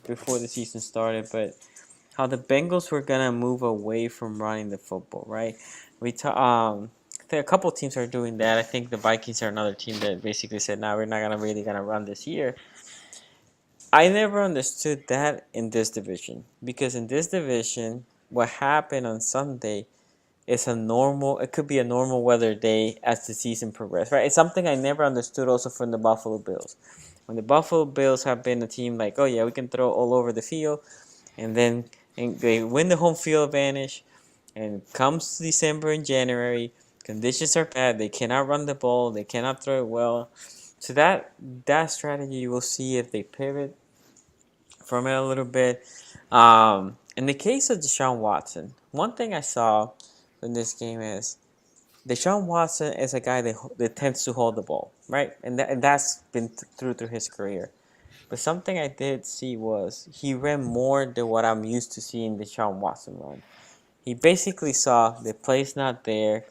before the season started, but how the Bengals were gonna move away from running the football, right? I think a couple teams are doing that. I think the Vikings are another team that basically said, "No, we're not gonna run this year." I never understood that in this division because in this division, what happened on Sunday it could be a normal weather day as the season progresses, right? It's something I never understood also from the Buffalo Bills. When the Buffalo Bills have been a team like, oh yeah, we can throw all over the field, and then they win the home field advantage, and comes December and January, conditions are bad, they cannot run the ball, they cannot throw it well. So that strategy, you will see if they pivot from it a little bit. In the case of Deshaun Watson, one thing I saw in this game is Deshaun Watson is a guy that tends to hold the ball, right? And that's been through his career. But something I did see was he ran more than what I'm used to seeing Deshaun Watson run. He basically saw the play's not there,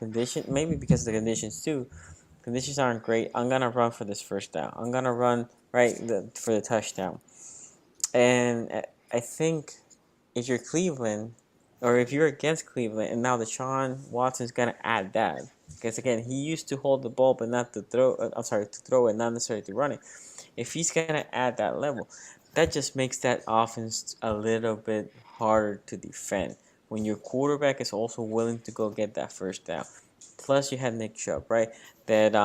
maybe because the conditions too. Conditions aren't great. I'm gonna run for this first down. I'm gonna run for the touchdown. And I think if you're Cleveland, or if you're against Cleveland, and now Deshaun Watson's gonna add that, because again, he used to hold the ball, but not to throw. To throw it, not necessarily to run it. If he's gonna add that level, that just makes that offense a little bit harder to defend. When your quarterback is also willing to go get that first down. Plus, you had Nick Chubb, right? That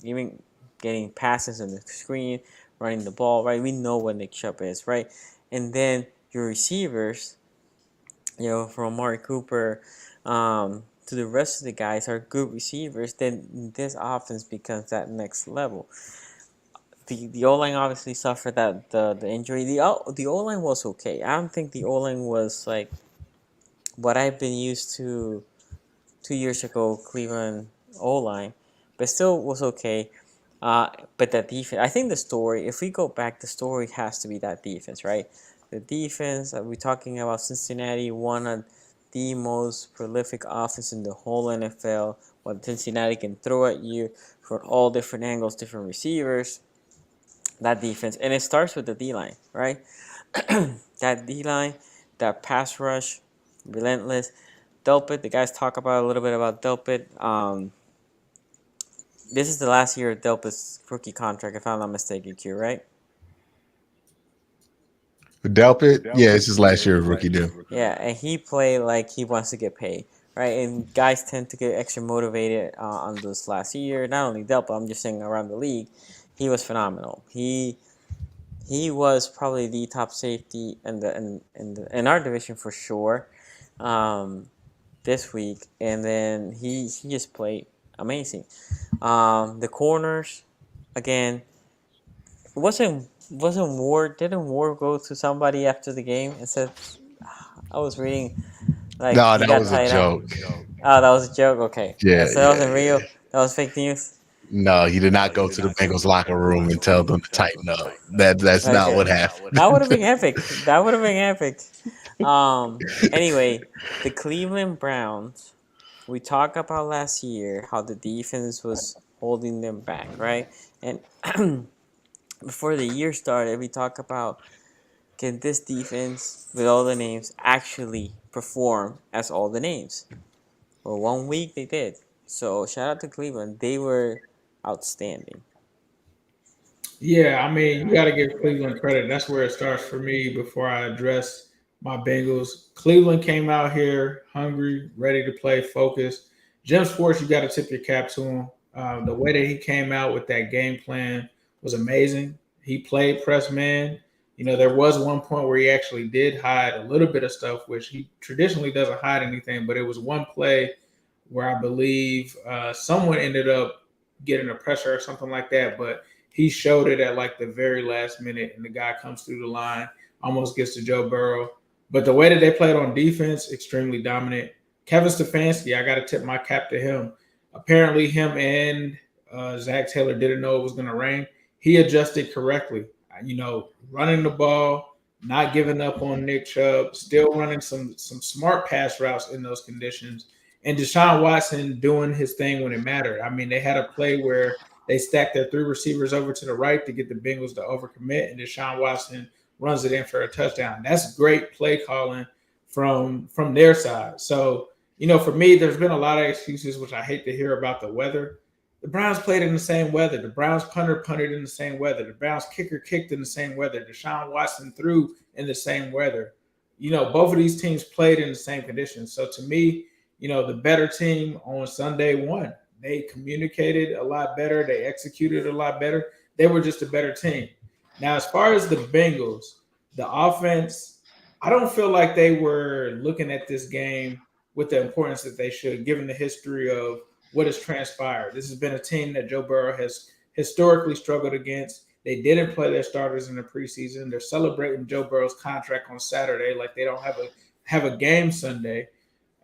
even getting passes on the screen, running the ball, right? We know what Nick Chubb is, right? And then your receivers, from Amari Cooper to the rest of the guys are good receivers. Then this offense becomes that next level. The O-line obviously suffered the injury. The O-line was okay. I don't think the O-line was like what I've been used to 2 years ago, Cleveland O-line, but still was okay. But that defense, I think if we go back, the story has to be that defense, right? The defense, we're talking about Cincinnati, one of the most prolific offense in the whole NFL. What Cincinnati can throw at you from all different angles, different receivers. That defense, and it starts with the D-line, right? That D-line, that pass rush, relentless. Delpit, the guys talk about a little bit about Delpit. This is the last year of Delpit's rookie contract, if I'm not mistaken, Q, right? Delpit? Yeah, it's his last year of rookie deal. Yeah, and he played like he wants to get paid, right? And guys tend to get extra motivated on this last year. Not only Delpit, I'm just saying around the league, he was phenomenal. He was probably the top safety in our division for sure. This week, and then he just played amazing. The corners, again, wasn't Ward? Didn't Ward go to somebody after the game and said, I was reading like No, he that got was a tied up. joke. Oh, that was a joke. Okay, Yeah, so that wasn't real. That was fake news. No, he did not go to the Bengals locker room and tell them to tighten up. That's not what happened. That would have been epic. That would have been epic. Anyway, the Cleveland Browns. We talked about last year how the defense was holding them back, right? And before the year started, we talked about, can this defense with all the names actually perform as all the names? Well, 1 week they did. So shout out to Cleveland. They were outstanding. Yeah, I mean, you got to give Cleveland credit. That's where it starts for me before I address my Bengals. Cleveland came out here hungry, ready to play, focused. Jim Sports, you got to tip your cap to him. The way that he came out with that game plan was amazing. He played press man. There was one point where he actually did hide a little bit of stuff, which he traditionally doesn't hide anything, but it was one play where I believe someone ended up getting a pressure or something like that, but he showed it at like the very last minute, and the guy comes through the line, almost gets to Joe Burrow. But the way that they played on defense, extremely dominant. Kevin Stefanski, I got to tip my cap to him. Apparently, him and Zach Taylor didn't know it was going to rain. He adjusted correctly. Running the ball, not giving up on Nick Chubb, still running some smart pass routes in those conditions. And Deshaun Watson doing his thing when it mattered. I mean, they had a play where they stacked their three receivers over to the right to get the Bengals to overcommit, and Deshaun Watson runs it in for a touchdown. That's great play calling from their side. So, for me, there's been a lot of excuses, which I hate to hear about the weather. The Browns played in the same weather. The Browns punter punted in the same weather. The Browns kicker kicked in the same weather. Deshaun Watson threw in the same weather. Both of these teams played in the same conditions. So to me, the better team on Sunday won. They communicated a lot better. They executed a lot better. They were just a better team. Now, as far as the Bengals, the offense, I don't feel like they were looking at this game with the importance that they should, given the history of what has transpired. This has been a team that Joe Burrow has historically struggled against. They didn't play their starters in the preseason. They're celebrating Joe Burrow's contract on Saturday like they don't have a game Sunday.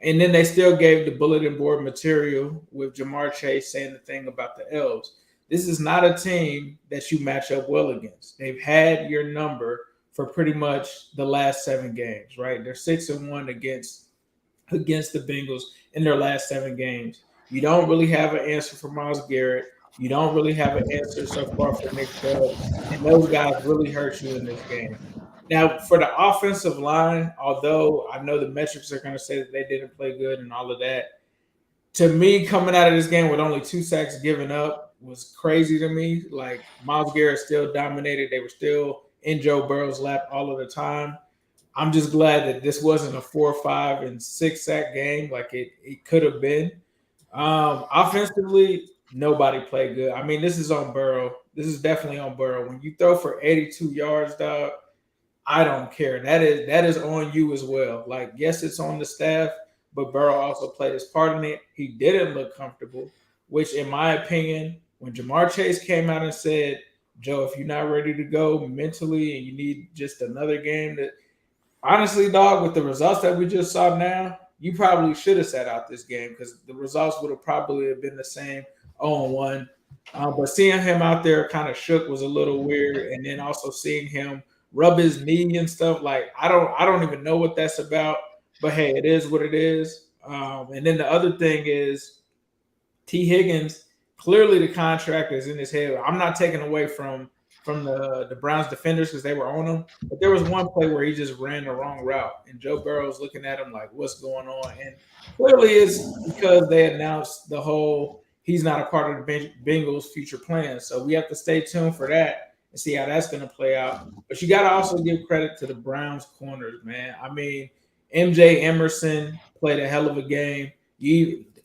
And then they still gave the bulletin board material with Jamar Chase saying the thing about the Elves. This is not a team that you match up well against. They've had your number for pretty much the last 7 games, right? They're 6-1 against the Bengals in their last 7 games. You don't really have an answer for Myles Garrett. You don't really have an answer so far for Nick Chubb. And those guys really hurt you in this game. Now, for the offensive line, although I know the metrics are going to say that they didn't play good and all of that, to me, coming out of this game with only 2 sacks given up was crazy to me. Like, Myles Garrett still dominated. They were still in Joe Burrow's lap all of the time. I'm just glad that this wasn't a 4, 5, and 6 sack game like it could have been. Offensively, nobody played good. I mean, this is on Burrow. This is definitely on Burrow. When you throw for 82 yards, dog, I don't care. That is on you as well. Like, yes, it's on the staff, but Burrow also played his part in it. He didn't look comfortable, which, in my opinion, when Jamar Chase came out and said, Joe, if you're not ready to go mentally and you need just another game, that honestly, dog, with the results that we just saw now, you probably should have sat out this game because the results would have probably been the same 0-1. But seeing him out there kind of shook was a little weird, and then also seeing him rub his knee and stuff, like I don't even know what that's about. But hey, it is what it is. And then the other thing is T. Higgins. Clearly, the contract is in his head. I'm not taking away from the Browns defenders because they were on him. But there was one play where he just ran the wrong route, and Joe Burrow's looking at him like, "What's going on?" And clearly, it's because they announced the whole he's not a part of the Bengals' future plans. So we have to stay tuned for that and see how that's going to play out. But you got to also give credit to the Browns corners, man. I mean, MJ Emerson played a hell of a game.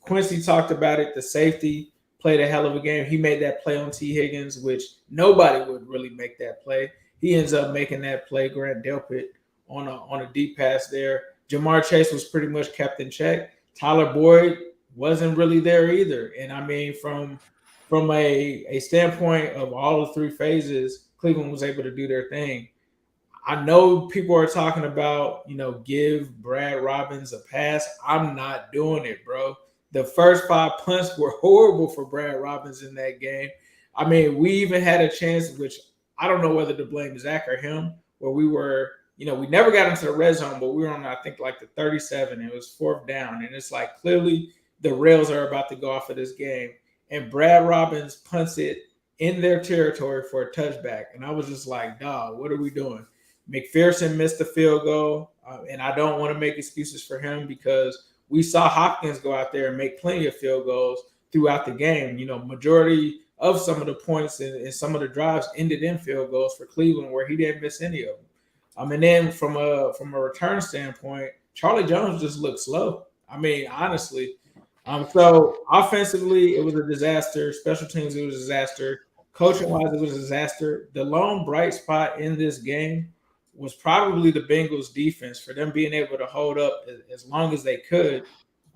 Quincy talked about it. The safety played a hell of a game. He made that play on T. Higgins, which nobody would really make that play. He ends up making that play, Grant Delpit, on a deep pass there. Jamar Chase was pretty much kept in check. Tyler Boyd wasn't really there either. And I mean, from a standpoint of all the 3 phases, Cleveland was able to do their thing. I know people are talking about, give Brad Robbins a pass. I'm not doing it, bro. The first 5 punts were horrible for Brad Robbins in that game. I mean, we even had a chance, which I don't know whether to blame Zach or him, where we were, we never got into the red zone, but we were on, I think, like the 37. It was 4th down. And it's like, clearly the rails are about to go off of this game. And Brad Robbins punts it in their territory for a touchback. And I was just like, dog, what are we doing? McPherson missed the field goal. And I don't want to make excuses for him because we saw Hopkins go out there and make plenty of field goals throughout the game. Majority of some of the points and some of the drives ended in field goals for Cleveland where he didn't miss any of them. And then from a return standpoint, Charlie Jones just looked slow. I mean, honestly. So offensively, it was a disaster. Special teams, it was a disaster. Coaching-wise, it was a disaster. The lone bright spot in this game was probably the Bengals defense for them being able to hold up as long as they could.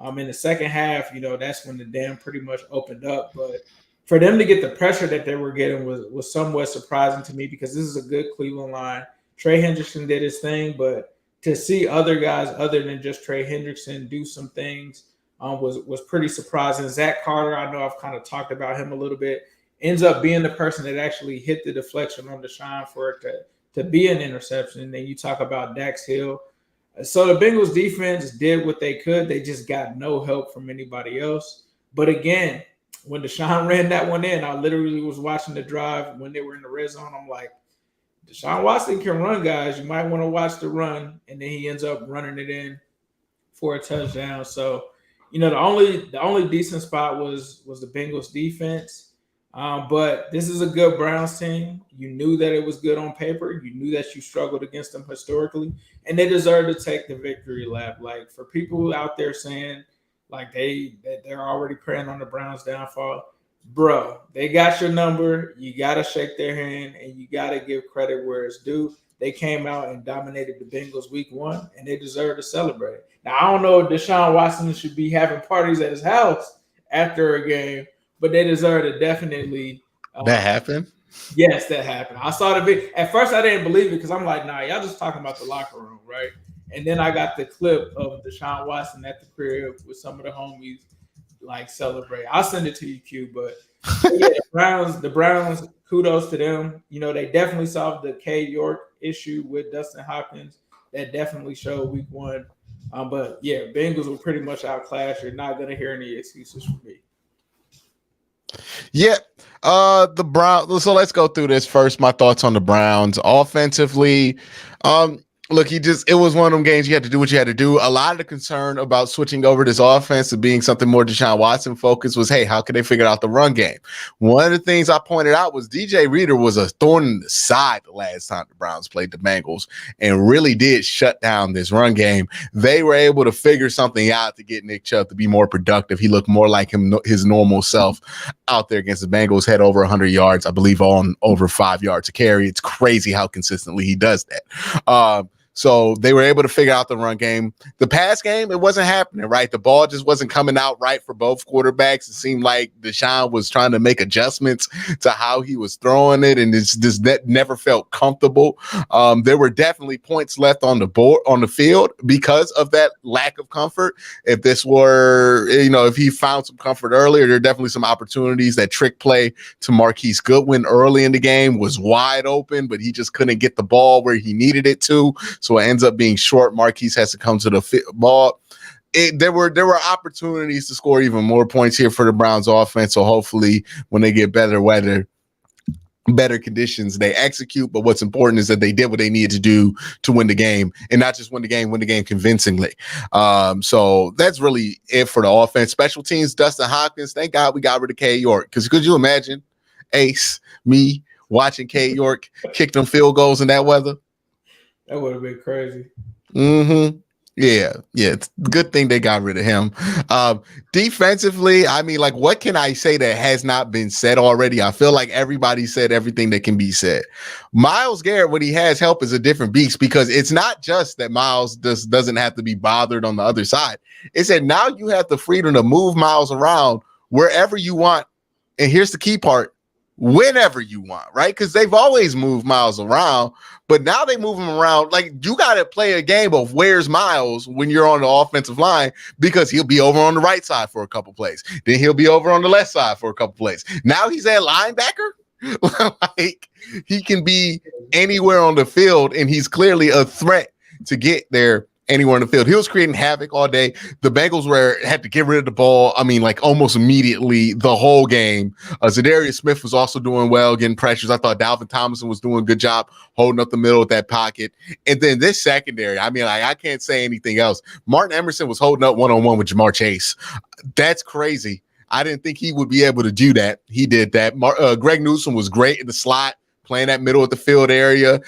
In the second half, that's when the dam pretty much opened up. But for them to get the pressure that they were getting was somewhat surprising to me because this is a good Cleveland line. Trey Hendrickson did his thing, but to see other guys other than just Trey Hendrickson do some things was pretty surprising. Zach Carter, I know I've kind of talked about him a little bit, ends up being the person that actually hit the deflection on Deshaun for it to be an interception. And then you talk about Dax Hill. So the Bengals defense did what they could. They just got no help from anybody else. But again, when Deshaun ran that one in, I literally was watching the drive when they were in the red zone. I'm like, Deshaun Watson can run, guys. You might want to watch the run. And then he ends up running it in for a touchdown. So, the only decent spot was the Bengals defense. But this is a good Browns team. You knew that it was good on paper. You knew that you struggled against them historically. And they deserve to take the victory lap. Like, for people out there saying like they're already preying on the Browns' downfall. Bro, they got your number. You gotta shake their hand, and you gotta give credit where it's due. They came out and dominated the Bengals week 1, and they deserve to celebrate. Now I don't know if Deshaun Watson should be having parties at his house after a game, but they deserve to definitely. That happened. Yes, that happened. I saw the video. At first, I didn't believe it because I'm like, nah, y'all just talking about the locker room, right? And then I got the clip of Deshaun Watson at the crib with some of the homies like celebrate. I'll send it to you, Q. But yeah, the Browns, kudos to them. You know, they definitely solved the K York issue with Dustin Hopkins. That definitely showed week 1. But yeah, Bengals were pretty much outclassed. You're not gonna hear any excuses from me. Yeah. The Browns. So let's go through this first. My thoughts on the Browns offensively. Look, it was one of them games you had to do what you had to do. A lot of the concern about switching over this offense to being something more Deshaun Watson focused was, hey, how can they figure out the run game? One of the things I pointed out was DJ Reader was a thorn in the side the last time the Browns played the Bengals and really did shut down this run game. They were able to figure something out to get Nick Chubb to be more productive. He looked more like his normal self out there against the Bengals, had over 100 yards, I believe, on over 5 yards a carry. It's crazy how consistently he does that. So they were able to figure out the run game. The pass game, it wasn't happening, right? The ball just wasn't coming out right for both quarterbacks. It seemed like Deshaun was trying to make adjustments to how he was throwing it, and that never felt comfortable. There were definitely points left on the board, on the field, because of that lack of comfort. If this were, if he found some comfort earlier, there are definitely some opportunities. That trick play to Marquise Goodwin early in the game was wide open, but he just couldn't get the ball where he needed it to. So it ends up being short. Marquise has to come to the ball. There were opportunities to score even more points here for the Browns offense. So hopefully when they get better weather, better conditions, they execute. But what's important is that they did what they needed to do to win the game, and not just win the game convincingly. So that's really it for the offense. Special teams, Dustin Hopkins, thank God we got rid of K York, because could you imagine me watching K York kick them field goals in that weather? That would have been crazy. Mm-hmm. Yeah. It's a good thing they got rid of him. Defensively, I mean, like, what can I say that has not been said already? I feel like everybody said everything that can be said. Myles Garrett, when he has help, is a different beast, because it's not just that Myles doesn't have to be bothered on the other side. It's that now you have the freedom to move Myles around wherever you want. And here's the key part: whenever you want, right? Because they've always moved Myles around, but now they move him around. Like, you got to play a game of where's Myles when you're on the offensive line, because he'll be over on the right side for a couple plays. Then he'll be over on the left side for a couple plays. Now he's at linebacker. Like, he can be anywhere on the field, and he's clearly a threat to get there anywhere in the field. He was creating havoc all day. The Bengals had to get rid of the ball, I mean, like, almost immediately the whole game. Zadarius Smith was also doing well, getting pressures. I thought Dalvin Tomlinson was doing a good job holding up the middle of that pocket. And then this secondary, I mean, like, I can't say anything else. Martin Emerson was holding up one-on-one with Jamar Chase. That's crazy. I didn't think he would be able to do that. He did that. Greg Newsome was great in the slot, playing that middle of the field area,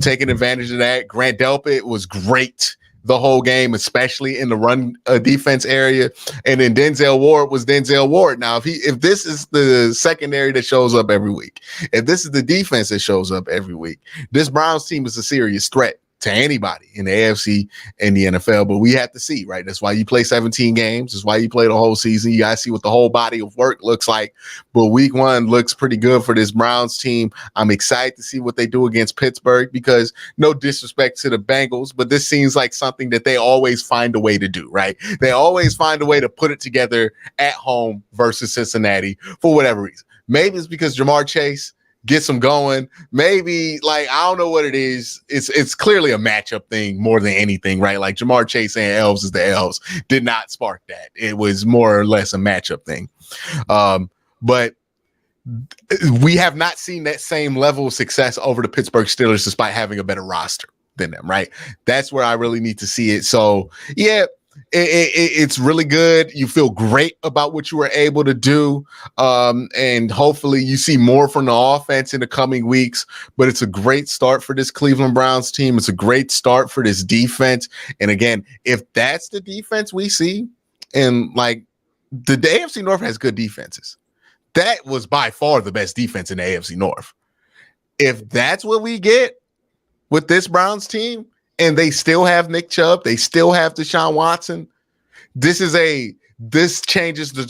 taking advantage of that. Grant Delpit was great the whole game, especially in the run defense area. And then Denzel Ward was Denzel Ward. Now, if this is the secondary that shows up every week, if this is the defense that shows up every week, this Browns team is a serious threat to anybody in the AFC and the NFL. But we have to see, right? That's why you play 17 games. That's why you play the whole season. You got to see what the whole body of work looks like. But week 1 looks pretty good for this Browns team. I'm excited to see what they do against Pittsburgh, because no disrespect to the Bengals, but this seems like something that they always find a way to do, right? They always find a way to put it together at home versus Cincinnati for whatever reason. Maybe it's because Jamar Chase gets them going. Maybe, like, I don't know what it is. It's clearly a matchup thing more than anything, right? Like, Jamar Chase saying elves is the elves did not spark that. It was more or less a matchup thing. But we have not seen that same level of success over the Pittsburgh Steelers, despite having a better roster than them, right? That's where I really need to see it. So, yeah, it's really good. You feel great about what you were able to do. And hopefully you see more from the offense in the coming weeks. But it's a great start for this Cleveland Browns team. It's a great start for this defense. And again, if that's the defense we see And like the AFC North has good defenses. That was by far the best defense in the AFC North. If that's what we get with this Browns team, and they still have Nick Chubb, they still have Deshaun Watson, this changes the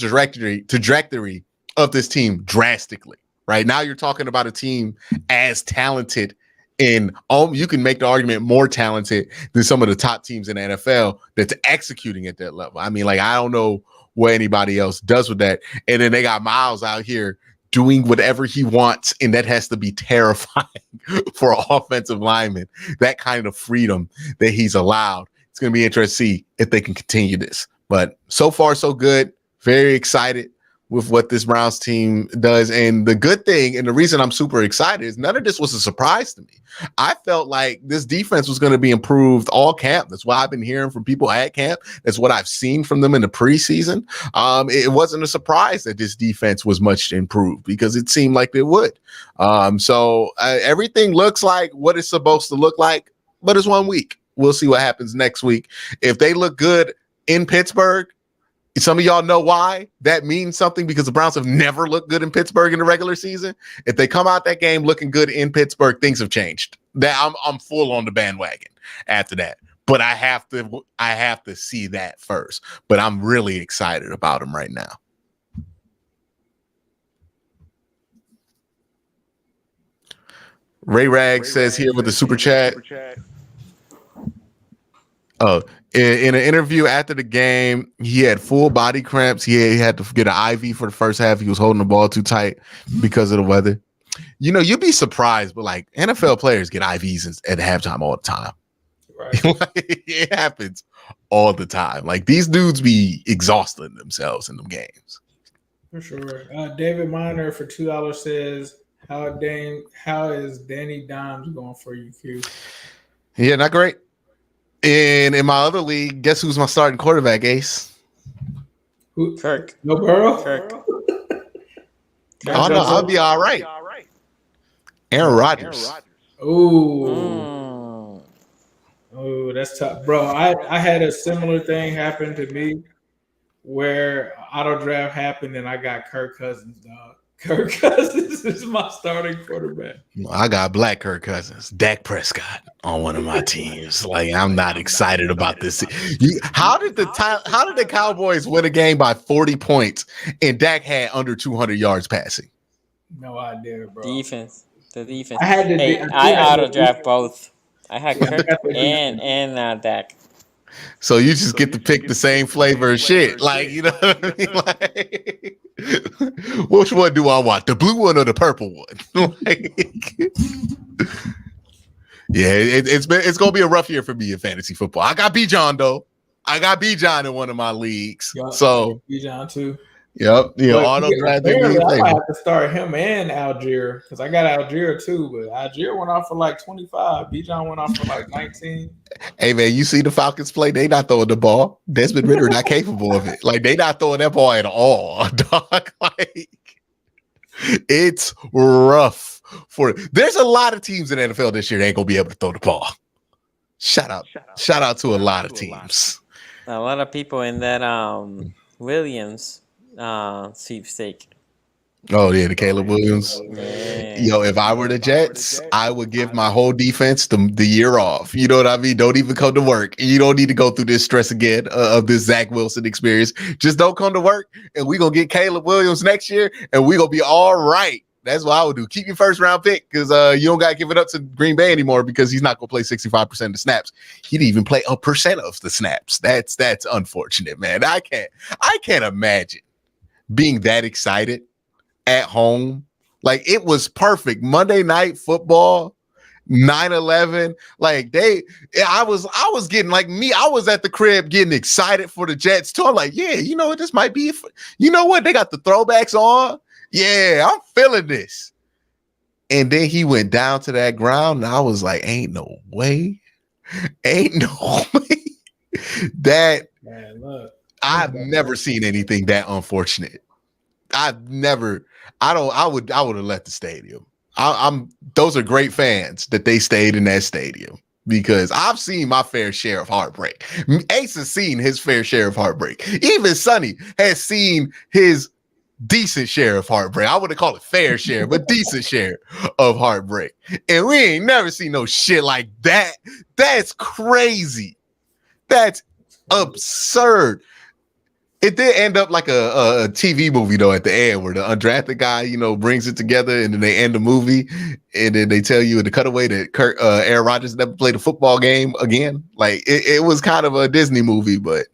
trajectory of this team drastically. Right now, you're talking about a team as talented and you can make the argument more talented than some of the top teams in the NFL that's executing at that level. I mean, like, I don't know what anybody else does with that. And then they got Miles out here doing whatever he wants, and that has to be terrifying for an offensive lineman, that kind of freedom that he's allowed. It's going to be interesting to see if they can continue this. But so far, so good. Very excited with what this Browns team does. And the good thing, and the reason I'm super excited, is none of this was a surprise to me. I felt like this defense was going to be improved all camp. That's what I've been hearing from people at camp. That's what I've seen from them in the preseason. It wasn't a surprise that this defense was much improved because it seemed like it would. So everything looks like what it's supposed to look like, but it's 1 week. We'll see what happens next week. If they look good in Pittsburgh, some of y'all know why that means something, because the Browns have never looked good in Pittsburgh in the regular season. If they come out that game looking good in Pittsburgh, things have changed. That I'm full on the bandwagon after that. But I have to see that first. But I'm really excited about them right now. Ray Rag says here with the super chat. Oh, in an interview after the game, he had full body cramps. He had to get an IV for the first half. He was holding the ball too tight because of the weather. You know, you'd be surprised, but like NFL players get IVs at halftime all the time. Right. Like, it happens all the time. Like, these dudes be exhausting themselves in them games. For sure. David Miner for $2 says, how is Danny Dimes going for you, Q? Yeah, not great. And in my other league, guess who's my starting quarterback, Ace? Who? Kirk. No Burrow? Kirk. Oh, no, I'll be all right. Aaron Rodgers. Oh, that's tough, bro. I had a similar thing happen to me where auto draft happened and I got Kirk Cousins, dog. Kirk Cousins is my starting quarterback. I got black Kirk Cousins, Dak Prescott on one of my teams. Like, I'm not excited about this. How did the Cowboys win a game by 40 points and Dak had under 200 yards passing? No idea, bro. The defense. I auto draft both. I had Kirk and Dak. So you just get to pick the same flavor of shit. Like, you know what I mean? Like, which one do I want? The blue one or the purple one? Like, yeah, it's gonna be a rough year for me in fantasy football. I got B-John though. I got B-John in one of my leagues. Yep, so B-John too. Yep. Yeah. Auto draft. I might have to start him and Algier because I got Algier too, but Algier went off for like 25. B-John went off for like 19. Hey man, you see the Falcons play? They not throwing the ball. Desmond Ridder not capable of it. Like, they not throwing that ball at all, dog. Like, it's rough there's a lot of teams in the NFL this year that ain't gonna be able to throw the ball. Shout out to a lot of teams. A lot of people in that Williams sweepstake. Oh yeah, the Caleb Williams. Yeah. Yo, if I were the Jets, I would give my whole defense the year off. You know what I mean? Don't even come to work. You don't need to go through this stress again of this Zach Wilson experience. Just don't come to work, and we're gonna get Caleb Williams next year, and we're gonna be all right. That's what I would do. Keep your first round pick because you don't gotta give it up to Green Bay anymore because he's not gonna play 65% of the snaps. He didn't even play 1% of the snaps. That's unfortunate, man. I can't imagine being that excited at home. Like, it was perfect. Monday Night Football, 9/11. Like, I was getting like me. I was at the crib getting excited for the Jets too. I'm like, yeah, you know what? This might be. You know what? They got the throwbacks on. Yeah, I'm feeling this. And then he went down to that ground, and I was like, ain't no way. That, man, look. I've never seen anything that unfortunate. I would have left the stadium. Those are great fans that they stayed in that stadium. because I've seen my fair share of heartbreak. Ace has seen his fair share of heartbreak. Even Sonny has seen his decent share of heartbreak. I wouldn't call it fair share, but decent share of heartbreak. And we ain't never seen no shit like that. That's crazy. That's absurd. It did end up like a TV movie though at the end where the undrafted guy, you know, brings it together and then they end the movie and then they tell you in the cutaway that Aaron Rodgers never played a football game again. Like it was kind of a Disney movie, but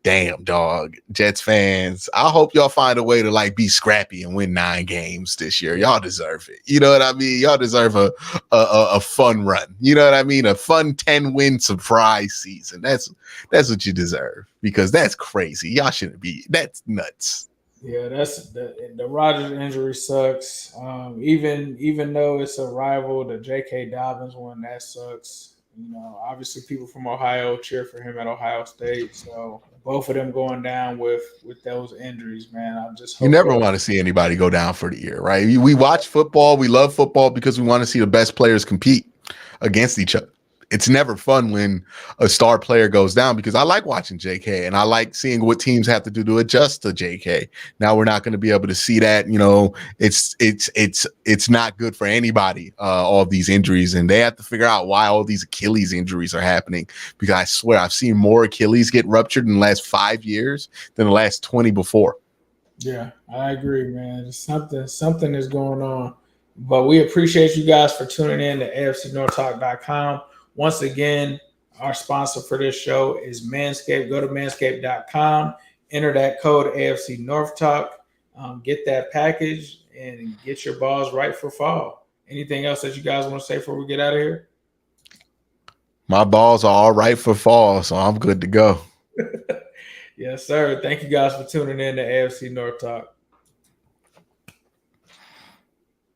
damn, dog, Jets fans, I hope y'all find a way to like be scrappy and win 9 games this year. Y'all deserve it. You know what I mean? Y'all deserve a fun run. You know what I mean? A fun 10-win surprise season. That's what you deserve because that's crazy. Y'all shouldn't be. That's nuts. Yeah, that's the Rodgers injury sucks. Even though it's a rival, the J.K. Dobbins one, that sucks. You know, obviously people from Ohio cheer for him at Ohio State. So both of them going down with those injuries, man. I just hope you never want to see anybody go down for the year, right? We watch football. We love football because we want to see the best players compete against each other. It's never fun when a star player goes down because I like watching JK and I like seeing what teams have to do to adjust to JK. Now we're not going to be able to see that. You know, it's not good for anybody, all of these injuries, and they have to figure out why all these Achilles injuries are happening because I swear I've seen more Achilles get ruptured in the last 5 years than the last 20 before. Yeah, I agree, man. Something is going on, but we appreciate you guys for tuning in to AFCNorthTalk.com. Once again, our sponsor for this show is Manscaped. Go to manscaped.com, enter that code AFC North Talk, get that package, and get your balls right for fall. Anything else that you guys want to say before we get out of here? My balls are all right for fall, so I'm good to go. Yes, sir. Thank you guys for tuning in to AFC North Talk.